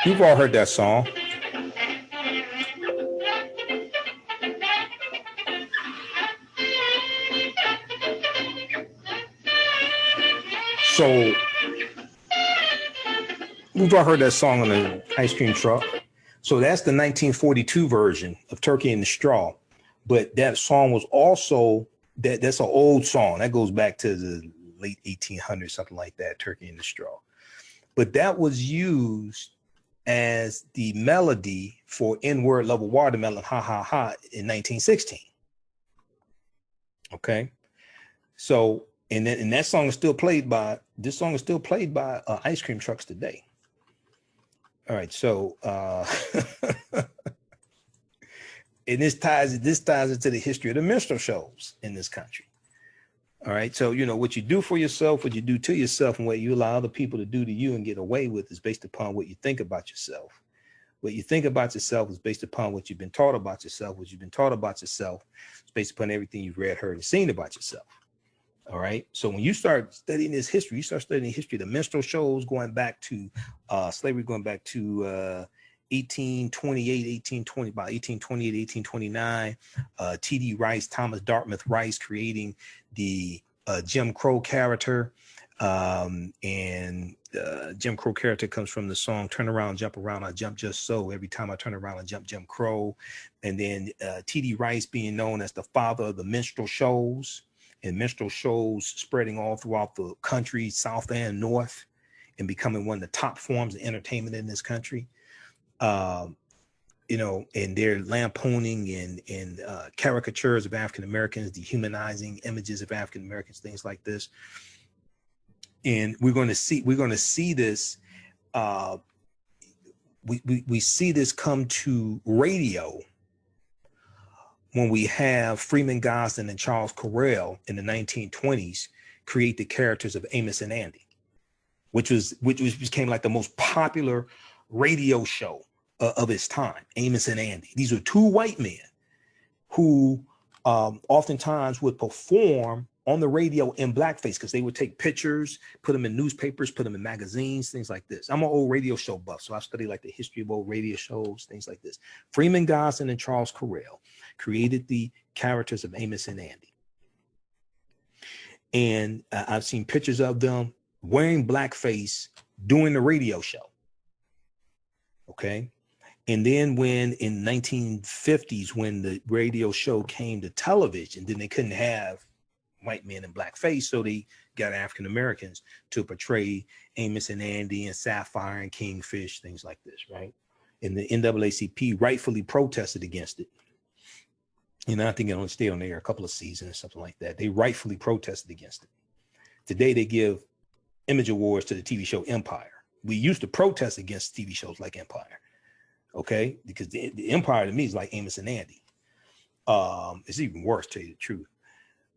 You've all heard that song. So we've all heard that song on the ice cream truck. So that's the 1942 version of Turkey in the Straw. But that song was also, that's an old song. That goes back to the late 1800s, something like that, Turkey in the Straw. But that was used as the melody for N-word level watermelon, ha ha ha, in 1916. Okay. So, and that song is still played by, this song is still played by ice cream trucks today. All right, so and this ties into the history of the minstrel shows in this country. All right, so you know what you do for yourself, what you do to yourself, and what you allow other people to do to you and get away with is based upon what you think about yourself. What you think about yourself is based upon what you've been taught about yourself. What you've been taught about yourself is based upon everything you've read, heard, and seen about yourself. All right. So when you start studying this history, you start studying the history of the minstrel shows going back to slavery, going back to 1828, about 1828, 1829, T.D. Rice, Thomas Dartmouth Rice creating the Jim Crow character. And Jim Crow character comes from the song "Turn Around, Jump Around, I Jump Just So." Every time I turn around, I jump Jim Crow. And then T.D. Rice being known as the father of the minstrel shows. And minstrel shows spreading all throughout the country, South and North, and becoming one of the top forms of entertainment in this country. You know, and they're lampooning and caricatures of African Americans, dehumanizing images of African Americans, things like this. And we're going to see this. We see this come to radio when we have Freeman Gosden and Charles Correll in the 1920s create the characters of Amos and Andy, which became like the most popular radio show of its time, Amos and Andy. These were two white men who oftentimes would perform on the radio in blackface because they would take pictures, put them in newspapers, put them in magazines, things like this. I'm an old radio show buff, so I study like the history of old radio shows, things like this. Freeman Gosden and Charles Correll created the characters of Amos and Andy. And I've seen pictures of them wearing blackface doing the radio show. Okay. And then when in 1950s, when the radio show came to television, then they couldn't have white men in blackface. So they got African Americans to portray Amos and Andy and Sapphire and Kingfish, things like this, right? And the NAACP rightfully protested against it. You know, I think it only stayed on there a couple of seasons or something like that. They rightfully protested against it. Today, they give image awards to the TV show Empire. We used to protest against TV shows like Empire, okay? Because the Empire to me is like Amos and Andy. It's even worse, to tell you the truth.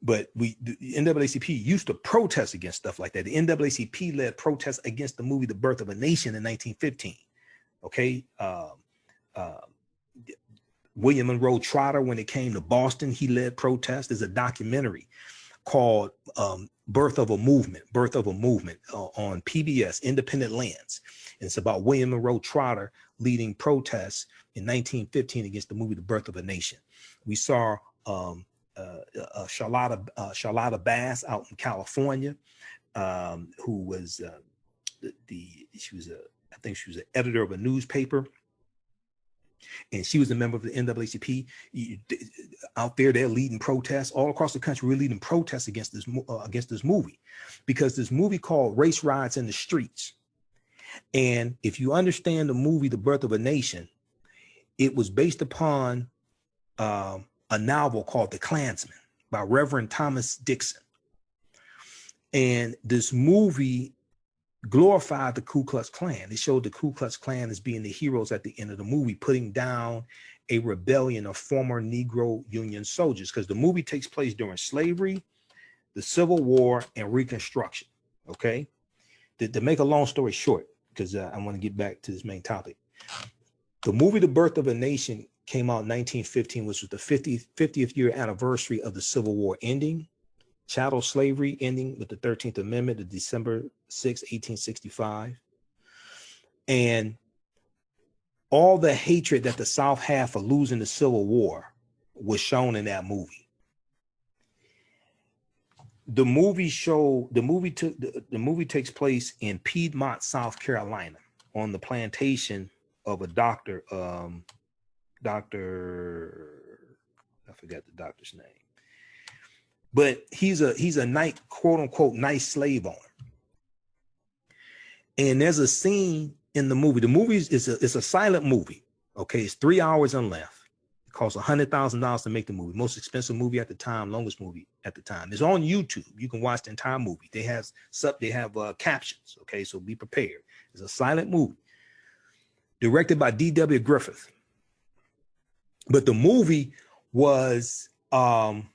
But the NAACP used to protest against stuff like that. The NAACP led protests against the movie The Birth of a Nation in 1915. Okay. William Monroe Trotter, when it came to Boston, he led protests. There's a documentary called Birth of a Movement on PBS, Independent Lands. And it's about William Monroe Trotter leading protests in 1915 against the movie The Birth of a Nation. We saw Charlotta Bass out in California, who was she was an editor of a newspaper. And she was a member of the NAACP. Out there, they're leading protests all across the country. We're leading protests against this movie, because this movie called Race Riots in the Streets. And if you understand the movie The Birth of a Nation, it was based upon a novel called The Klansman by Reverend Thomas Dixon. And this movie glorified the Ku Klux Klan. It showed the Ku Klux Klan as being the heroes at the end of the movie, putting down a rebellion of former Negro Union soldiers, because the movie takes place during slavery, the Civil War, and Reconstruction. Okay, to make a long story short, because I want to get back to this main topic. The movie The Birth of a Nation came out in 1915, which was the 50th year anniversary of the Civil War ending, chattel slavery ending with the 13th Amendment of December 6, 1865. And all the hatred that the South had for losing the Civil War was shown in that movie. The movie takes place in Piedmont, South Carolina, on the plantation of a doctor, I forgot the doctor's name. But he's a nice, quote unquote, nice slave owner. And there's a scene in the movie. The movie is a silent movie. Okay, it's 3 hours in length. It costs $100,000 to make the movie. Most expensive movie at the time, longest movie at the time. It's on YouTube. You can watch the entire movie. They have captions. Okay, so be prepared. It's a silent movie directed by D.W. Griffith. But the movie was he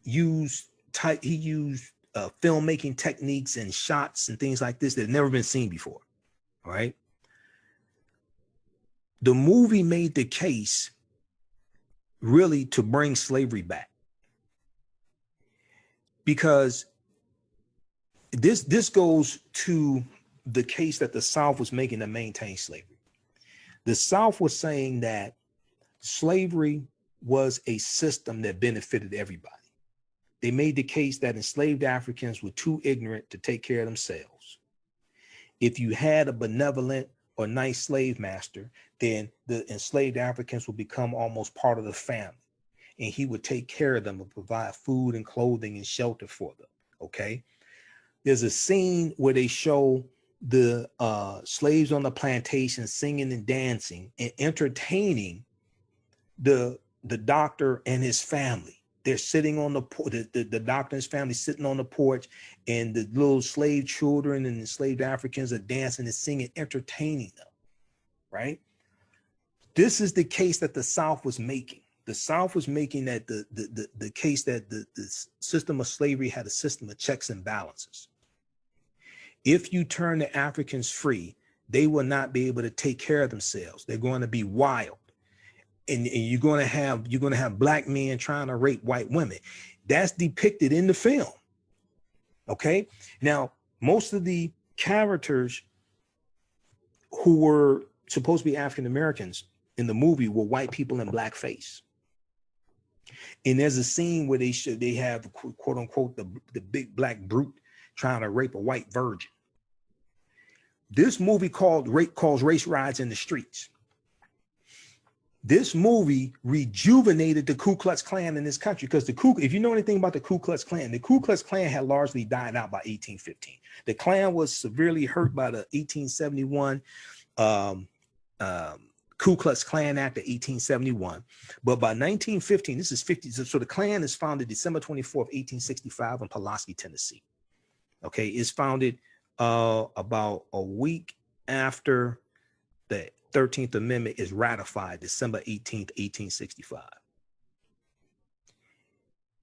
used filmmaking techniques and shots and things like this that had never been seen before. All right. The movie made the case really to bring slavery back, because this goes to the case that the South was making to maintain slavery. The South was saying that slavery was a system that benefited everybody. They made the case that enslaved Africans were too ignorant to take care of themselves. If you had a benevolent or nice slave master, then the enslaved Africans would become almost part of the family, and he would take care of them and provide food and clothing and shelter for them. Okay. There's a scene where they show the slaves on the plantation singing and dancing and entertaining the doctor and his family. They're sitting on the doctor and his family sitting on the porch, and the little slave children and enslaved Africans are dancing and singing, entertaining them, right? This is the case that the South was making. The South was making that the case that the system of slavery had a system of checks and balances. If you turn the Africans free, they will not be able to take care of themselves. They're going to be wild. And you're going to have black men trying to rape white women. That's depicted in the film. Okay. Now, most of the characters who were supposed to be African Americans in the movie were white people in blackface. And there's a scene where they have quote unquote the big black brute trying to rape a white virgin. This movie calls Race Riots in the Streets. This movie rejuvenated the Ku Klux Klan in this country, because if you know anything about the Ku Klux Klan had largely died out by 1815. The Klan was severely hurt by the 1871 Ku Klux Klan Act of 1871. But by 1915, this is 50. So the Klan is founded December 24th, 1865 in Pulaski, Tennessee. Okay, it's founded about a week after the 13th Amendment is ratified, December 18th, 1865.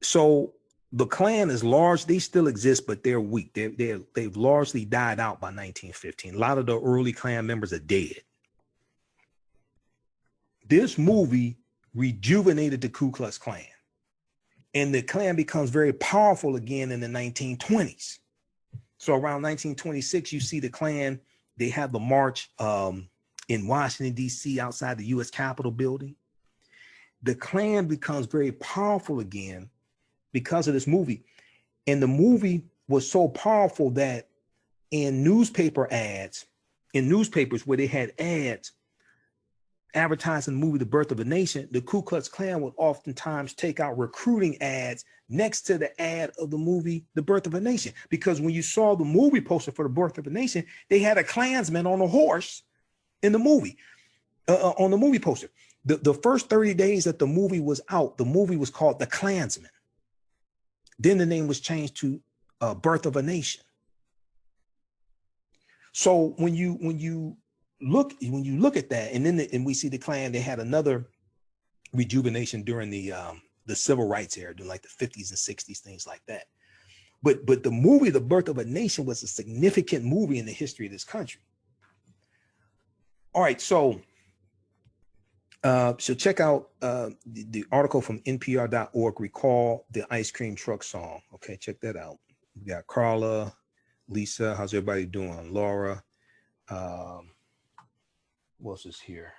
So the Klan is large. They still exist, but they're weak. They've largely died out by 1915. A lot of the early Klan members are dead. This movie rejuvenated the Ku Klux Klan. And the Klan becomes very powerful again in the 1920s. So around 1926, you see the Klan, they have the march in Washington, D.C. outside the U.S. Capitol building. The Klan becomes very powerful again because of this movie. And the movie was so powerful that in newspaper ads, in newspapers where they had ads advertising the movie The Birth of a Nation, the Ku Klux Klan would oftentimes take out recruiting ads next to the ad of the movie The Birth of a Nation. Because when you saw the movie poster for The Birth of a Nation, they had a Klansman on a horse in the movie, on the movie poster. The first 30 days that the movie was out, the movie was called The Klansman. Then the name was changed to Birth of a Nation. So when you look at that, and then and we see the Klan, they had another rejuvenation during the civil rights era, during like the 50s and 60s, things like that. But the movie The Birth of a Nation was a significant movie in the history of this country. All right, so check out the article from npr.org, Recall the Ice Cream Truck Song. Okay, check that out. We got Carla, Lisa, how's everybody doing? Laura, what else is here?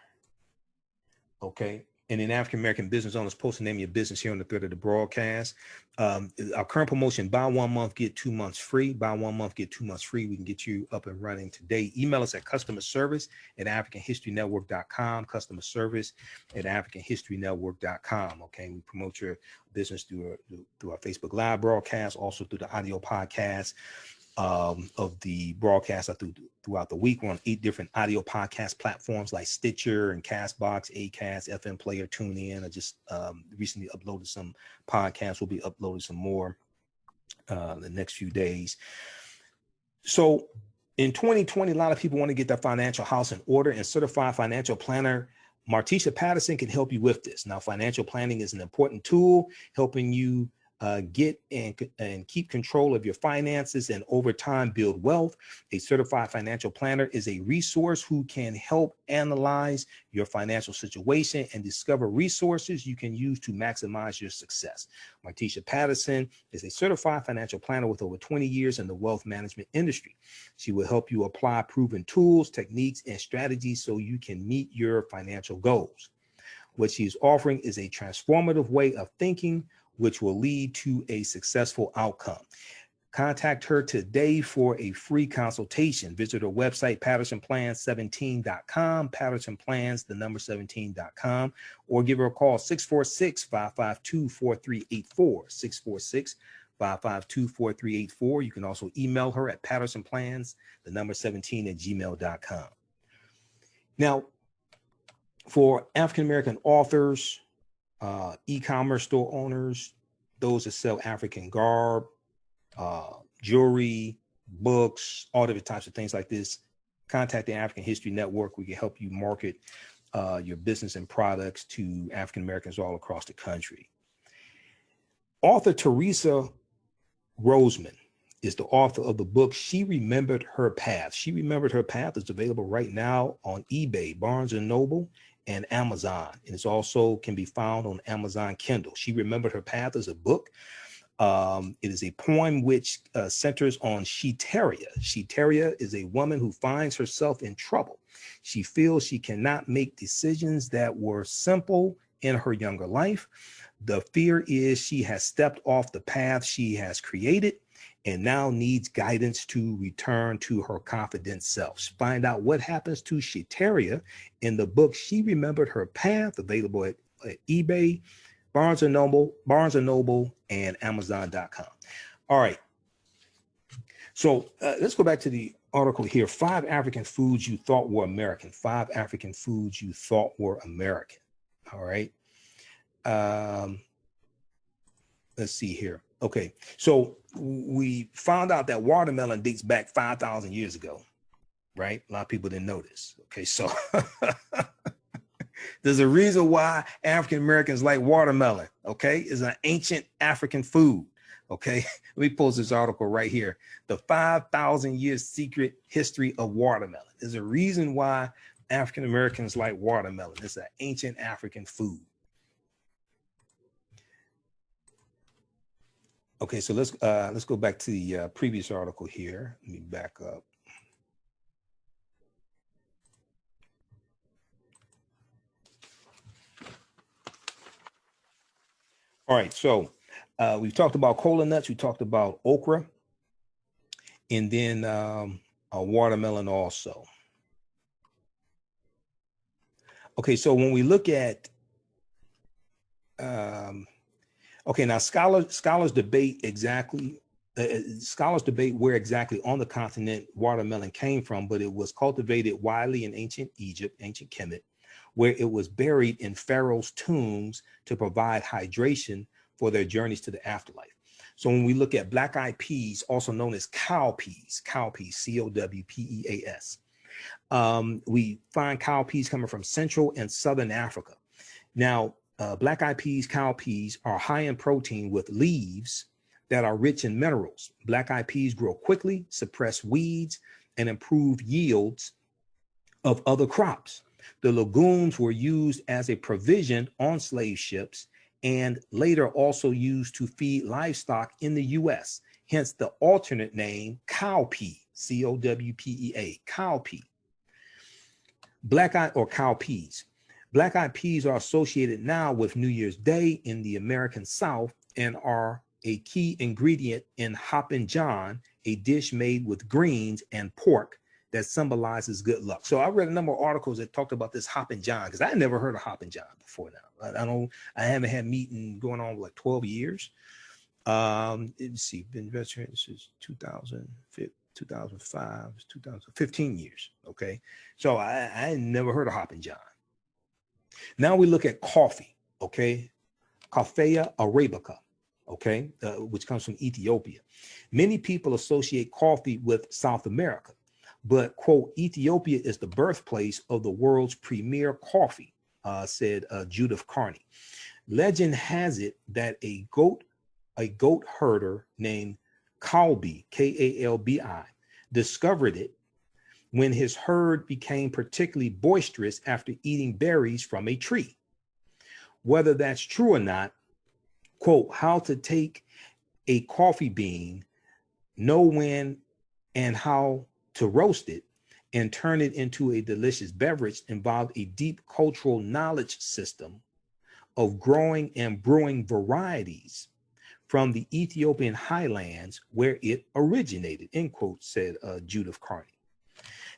Okay. And then African American business owners, post the name of your business here on the thread of the broadcast. Our current promotion, buy 1 month, get 2 months free. Buy 1 month, get 2 months free. We can get you up and running today. Email us at customerservice@africanhistorynetwork.com. Customer service at africanhistorynetwork.com. Okay. We promote your business through our Facebook Live broadcast, also through the audio podcast of the broadcast throughout the week. We're on 8 different audio podcast platforms like Stitcher and Castbox, Acast, FM Player, TuneIn. I just recently uploaded some podcasts. We'll be uploading some more the next few days. So in 2020, a lot of people want to get their financial house in order, and certified financial planner Martisha Patterson can help you with this. Now, financial planning is an important tool helping you get and keep control of your finances and over time build wealth. A certified financial planner is a resource who can help analyze your financial situation and discover resources you can use to maximize your success. Martisha Patterson is a certified financial planner with over 20 years in the wealth management industry. She will help you apply proven tools, techniques, and strategies so you can meet your financial goals. What she's offering is a transformative way of thinking, which will lead to a successful outcome. Contact her today for a free consultation. Visit her website, pattersonplans17.com, pattersonplans17.com, or give her a call, 646-552-4384, 646-552-4384. You can also email her at pattersonplans17@gmail.com. Now, for African-American authors, e-commerce store owners, those that sell African garb, jewelry, books, all different types of things like this, contact the African History Network. We can help you market your business and products to African Americans all across the country. Author Teresa Roseman is the author of the book She Remembered Her Path. She Remembered Her Path is available right now on eBay, Barnes & Noble, and Amazon. And it's also can be found on Amazon Kindle. She Remembered Her Path is a book. It is a poem which centers on Sheteria. Sheteria is a woman who finds herself in trouble. She feels she cannot make decisions that were simple in her younger life. The fear is she has stepped off the path she has created and now needs guidance to return to her confident self. Find out what happens to Sheteria in the book She Remembered Her Path, available at eBay, Barnes & Noble, and Amazon.com. All right. So let's go back to the article here. 5 African foods you thought were American. 5 African foods you thought were American. All right. Let's see here. Okay, so we found out that watermelon dates back 5,000 years ago, right? A lot of people didn't know this. Okay, so there's a reason why African Americans like watermelon. okay, is an ancient African food. Okay, let me post this article right here. The 5,000 years secret history of watermelon. There's a reason why African Americans like watermelon. It's an ancient African food. Okay, so let's go back to the previous article here. Let me back up. All right, so we've talked about cola nuts, we talked about okra, and then a watermelon also. Okay, so when we look at, okay, now scholars debate exactly, scholars debate where exactly on the continent watermelon came from, but it was cultivated widely in ancient Egypt, ancient Kemet, where it was buried in pharaohs' tombs to provide hydration for their journeys to the afterlife. So when we look at black-eyed peas, also known as cowpeas, C-O-W-P-E-A-S, we find cowpeas coming from Central and Southern Africa. Now, black-eyed peas, cowpeas are high in protein with leaves that are rich in minerals. Black-eyed peas grow quickly, suppress weeds, and improve yields of other crops. The legumes were used as a provision on slave ships and later also used to feed livestock in the U.S., hence the alternate name cowpea, C-O-W-P-E-A, cowpea. Black-eyed or cowpeas. Black-eyed peas are associated now with New Year's Day in the American South and are a key ingredient in Hoppin' John, a dish made with greens and pork that symbolizes good luck. So I read a number of articles that talked about this Hoppin' John because I had never heard of Hoppin' John before now. I haven't had meat going on like 12 years. Let's see, been veteran since 2005, 2015 years. Okay. So I had never heard of Hoppin' John. Now we look at coffee. Okay. Coffea arabica. Okay. Which comes from Ethiopia. Many people associate coffee with South America. But, quote, Ethiopia is the birthplace of the world's premier coffee, said Judith Carney. Legend has it that a goat herder named Kalbi, K-A-L-B-I, discovered it when his herd became particularly boisterous after eating berries from a tree. Whether that's true or not, quote, how to take a coffee bean, know when and how to roast it and turn it into a delicious beverage involved a deep cultural knowledge system of growing and brewing varieties from the Ethiopian highlands where it originated, end quote, said Judith Carney.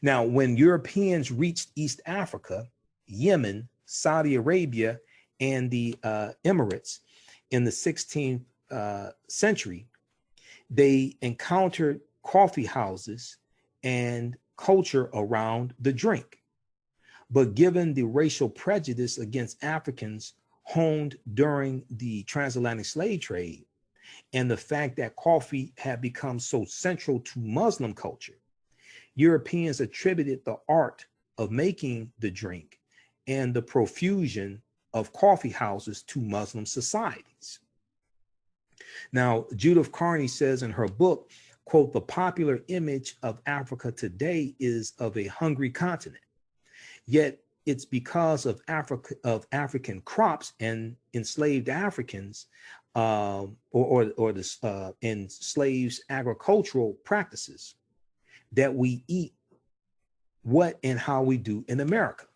Now, when Europeans reached East Africa, Yemen, Saudi Arabia, and the Emirates in the 16th century, they encountered coffee houses and culture around the drink. But given the racial prejudice against Africans honed during the transatlantic slave trade and the fact that coffee had become so central to Muslim culture, Europeans attributed the art of making the drink and the profusion of coffee houses to Muslim societies. Now, Judith Carney says in her book, quote, the popular image of Africa today is of a hungry continent. Yet it's because of African crops and enslaved Africans or the enslaved agricultural practices that we eat what and how we do in America.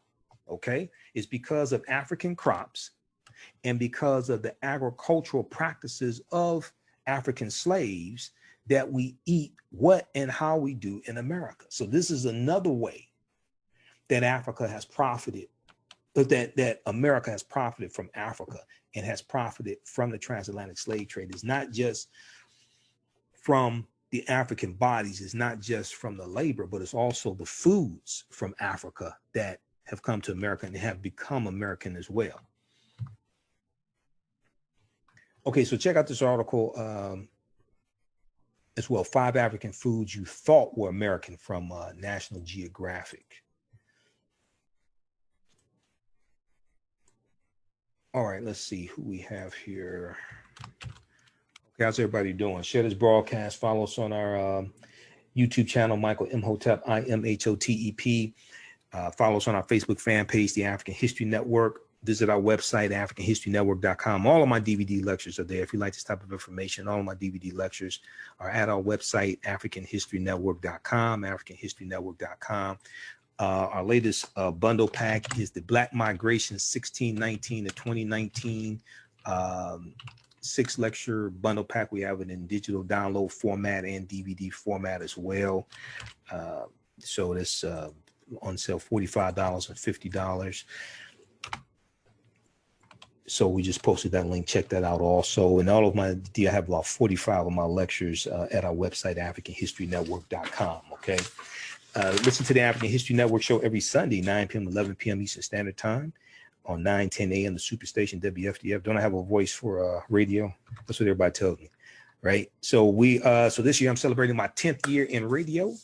Okay, it's because of African crops and because of the agricultural practices of African slaves that we eat what and how we do in America. So this is another way that Africa has profited, that America has profited from Africa and has profited from the transatlantic slave trade. It's not just from the African bodies, it's not just from the labor, but it's also the foods from Africa that have come to America and have become American as well. Okay, so check out this article as well, 5 African foods you thought were American from National Geographic. All right, let's see who we have here. Okay, how's everybody doing? Share this broadcast. Follow us on our YouTube channel, Michael Imhotep, Imhotep. Follow us on our Facebook fan page, The African History Network. Visit our website, AfricanHistoryNetwork.com. All of my DVD lectures are there. If you like this type of information, all of my DVD lectures are at our website, AfricanHistoryNetwork.com, AfricanHistoryNetwork.com. Our latest bundle pack is the Black Migration 1619 to 2019 six-lecture bundle pack. We have it in digital download format and DVD format as well. So this on sale $45 and $50. So we just posted that link. Check that out also. And all of my, I have about 45 of my lectures at our website, AfricanHistoryNetwork.com. Okay. Listen to the African History Network show every Sunday, 9 p.m. to 11 p.m. Eastern Standard Time on 9:10 a.m. the Superstation WFDF. Don't I have a voice for radio? That's what everybody tells me, right? So so this year I'm celebrating my 10th year in radio.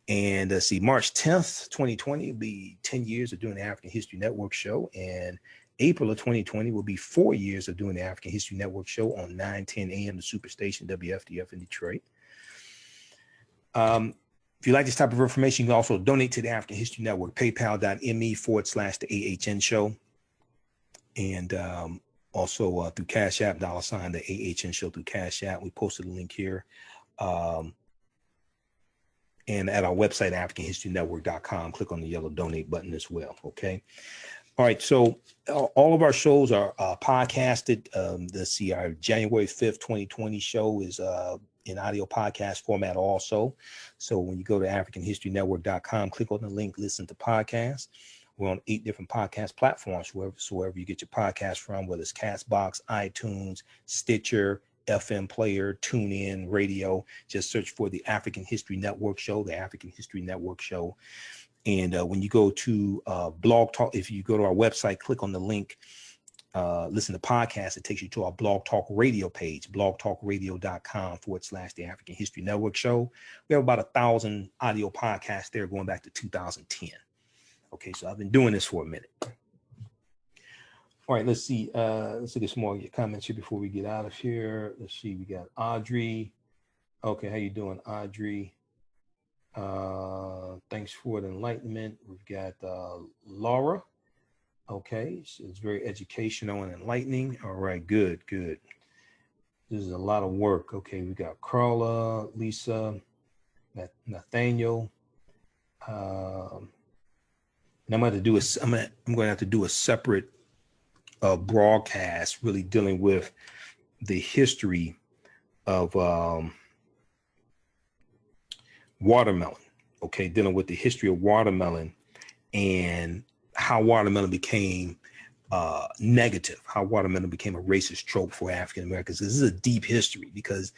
And see, March 10th, 2020 will be 10 years of doing the African History Network show. And April of 2020 will be 4 years of doing the African History Network show on 9:10 a.m. the Superstation WFDF in Detroit. If you like this type of information, you can also donate to the African History Network, paypal.me/the AHN show. And also through Cash App, $ the AHN show through Cash App. We posted a link here. And at our website, AfricanHistoryNetwork.com, click on the yellow donate button as well. Okay. All right. So all of our shows are podcasted. Let's see, our January 5th, 2020 show is in audio podcast format also. So when you go to AfricanHistoryNetwork.com, click on the link, listen to podcasts. We're on 8 different podcast platforms, wherever you get your podcast from, whether it's Castbox, iTunes, Stitcher, FM player, TuneIn, radio. Just search for the African History Network show, the African History Network show. And when you go to Blog Talk, if you go to our website, click on the link, listen to podcasts, it takes you to our Blog Talk Radio page, blogtalkradio.com/the African History Network show. We have about 1,000 audio podcasts there going back to 2010. Okay, so I've been doing this for a minute. All right, let's see. Let's look at some more of your comments here before we get out of here. Let's see. We got Audrey. Okay, how you doing, Audrey? Thanks for the enlightenment. We've got Laura. Okay, so it's very educational and enlightening. All right, good. This is a lot of work. Okay, we got Carla, Lisa, Nathaniel. And I'm going to have to do a separate broadcast really dealing with the history of watermelon. Okay, dealing with the history of watermelon and how watermelon became negative, how watermelon became a racist trope for African Americans. This is a deep history because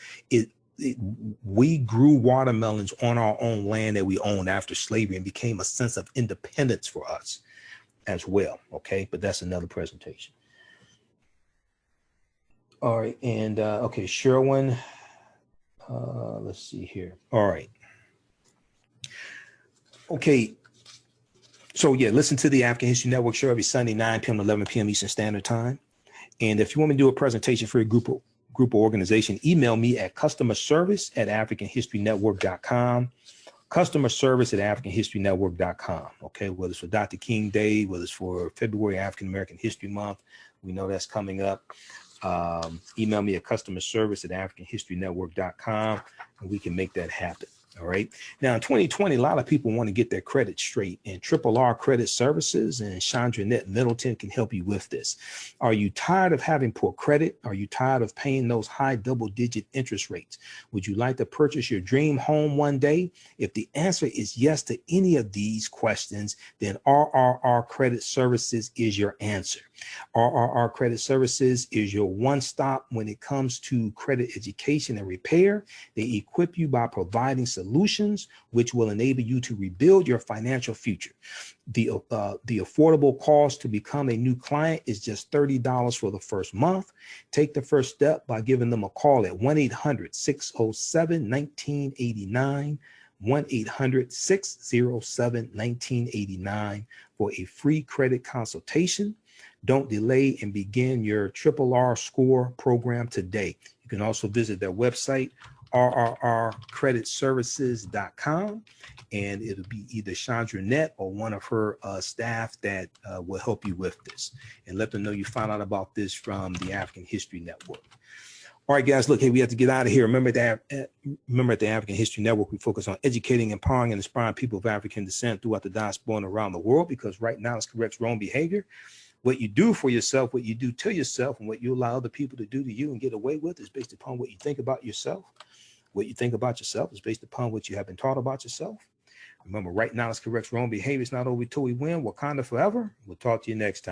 we grew watermelons on our own land that we owned after slavery and became a sense of independence for us as well. Okay, but that's another presentation. All right, and okay, Sherwin. Let's see here. All right. Okay. So yeah, listen to the African History Network show every Sunday, 9 p.m. to 11 p.m. Eastern Standard Time. And if you want me to do a presentation for a group or organization, email me at customerservice@AfricanHistoryNetwork.com. Customerservice@AfricanHistoryNetwork.com. Okay, whether it's for Dr. King Day, whether it's for February African American History Month, we know that's coming up. Email me at customerservice@AfricanHistoryNetwork.com, and we can make that happen. All right. Now, in 2020, a lot of people want to get their credit straight, and Triple R Credit Services and Chandra Middleton can help you with this. Are you tired of having poor credit? Are you tired of paying those high double-digit interest rates? Would you like to purchase your dream home one day? If the answer is yes to any of these questions, then RRR Credit Services is your answer. RRR Credit Services is your one-stop when it comes to credit education and repair. They equip you by providing solutions which will enable you to rebuild your financial future. The affordable cost to become a new client is just $30 for the first month. Take the first step by giving them a call at 1-800-607-1989. 1-800-607-1989 for a free credit consultation. Don't delay and begin your RRR score program today. You can also visit their website, rrrcreditservices.com, and it'll be either Chandra Net or one of her staff that will help you with this. And let them know you found out about this from the African History Network. All right, guys, look, hey, we have to get out of here. Remember at the African History Network, we focus on educating, empowering, and inspiring people of African descent throughout the diaspora and around the world, because right now it's corrects wrong behavior. What you do for yourself, what you do to yourself, and what you allow other people to do to you and get away with is based upon what you think about yourself. What you think about yourself is based upon what you have been taught about yourself. Remember, right now it's corrects wrong behavior. It's not over till we win. Wakanda forever. We'll talk to you next time.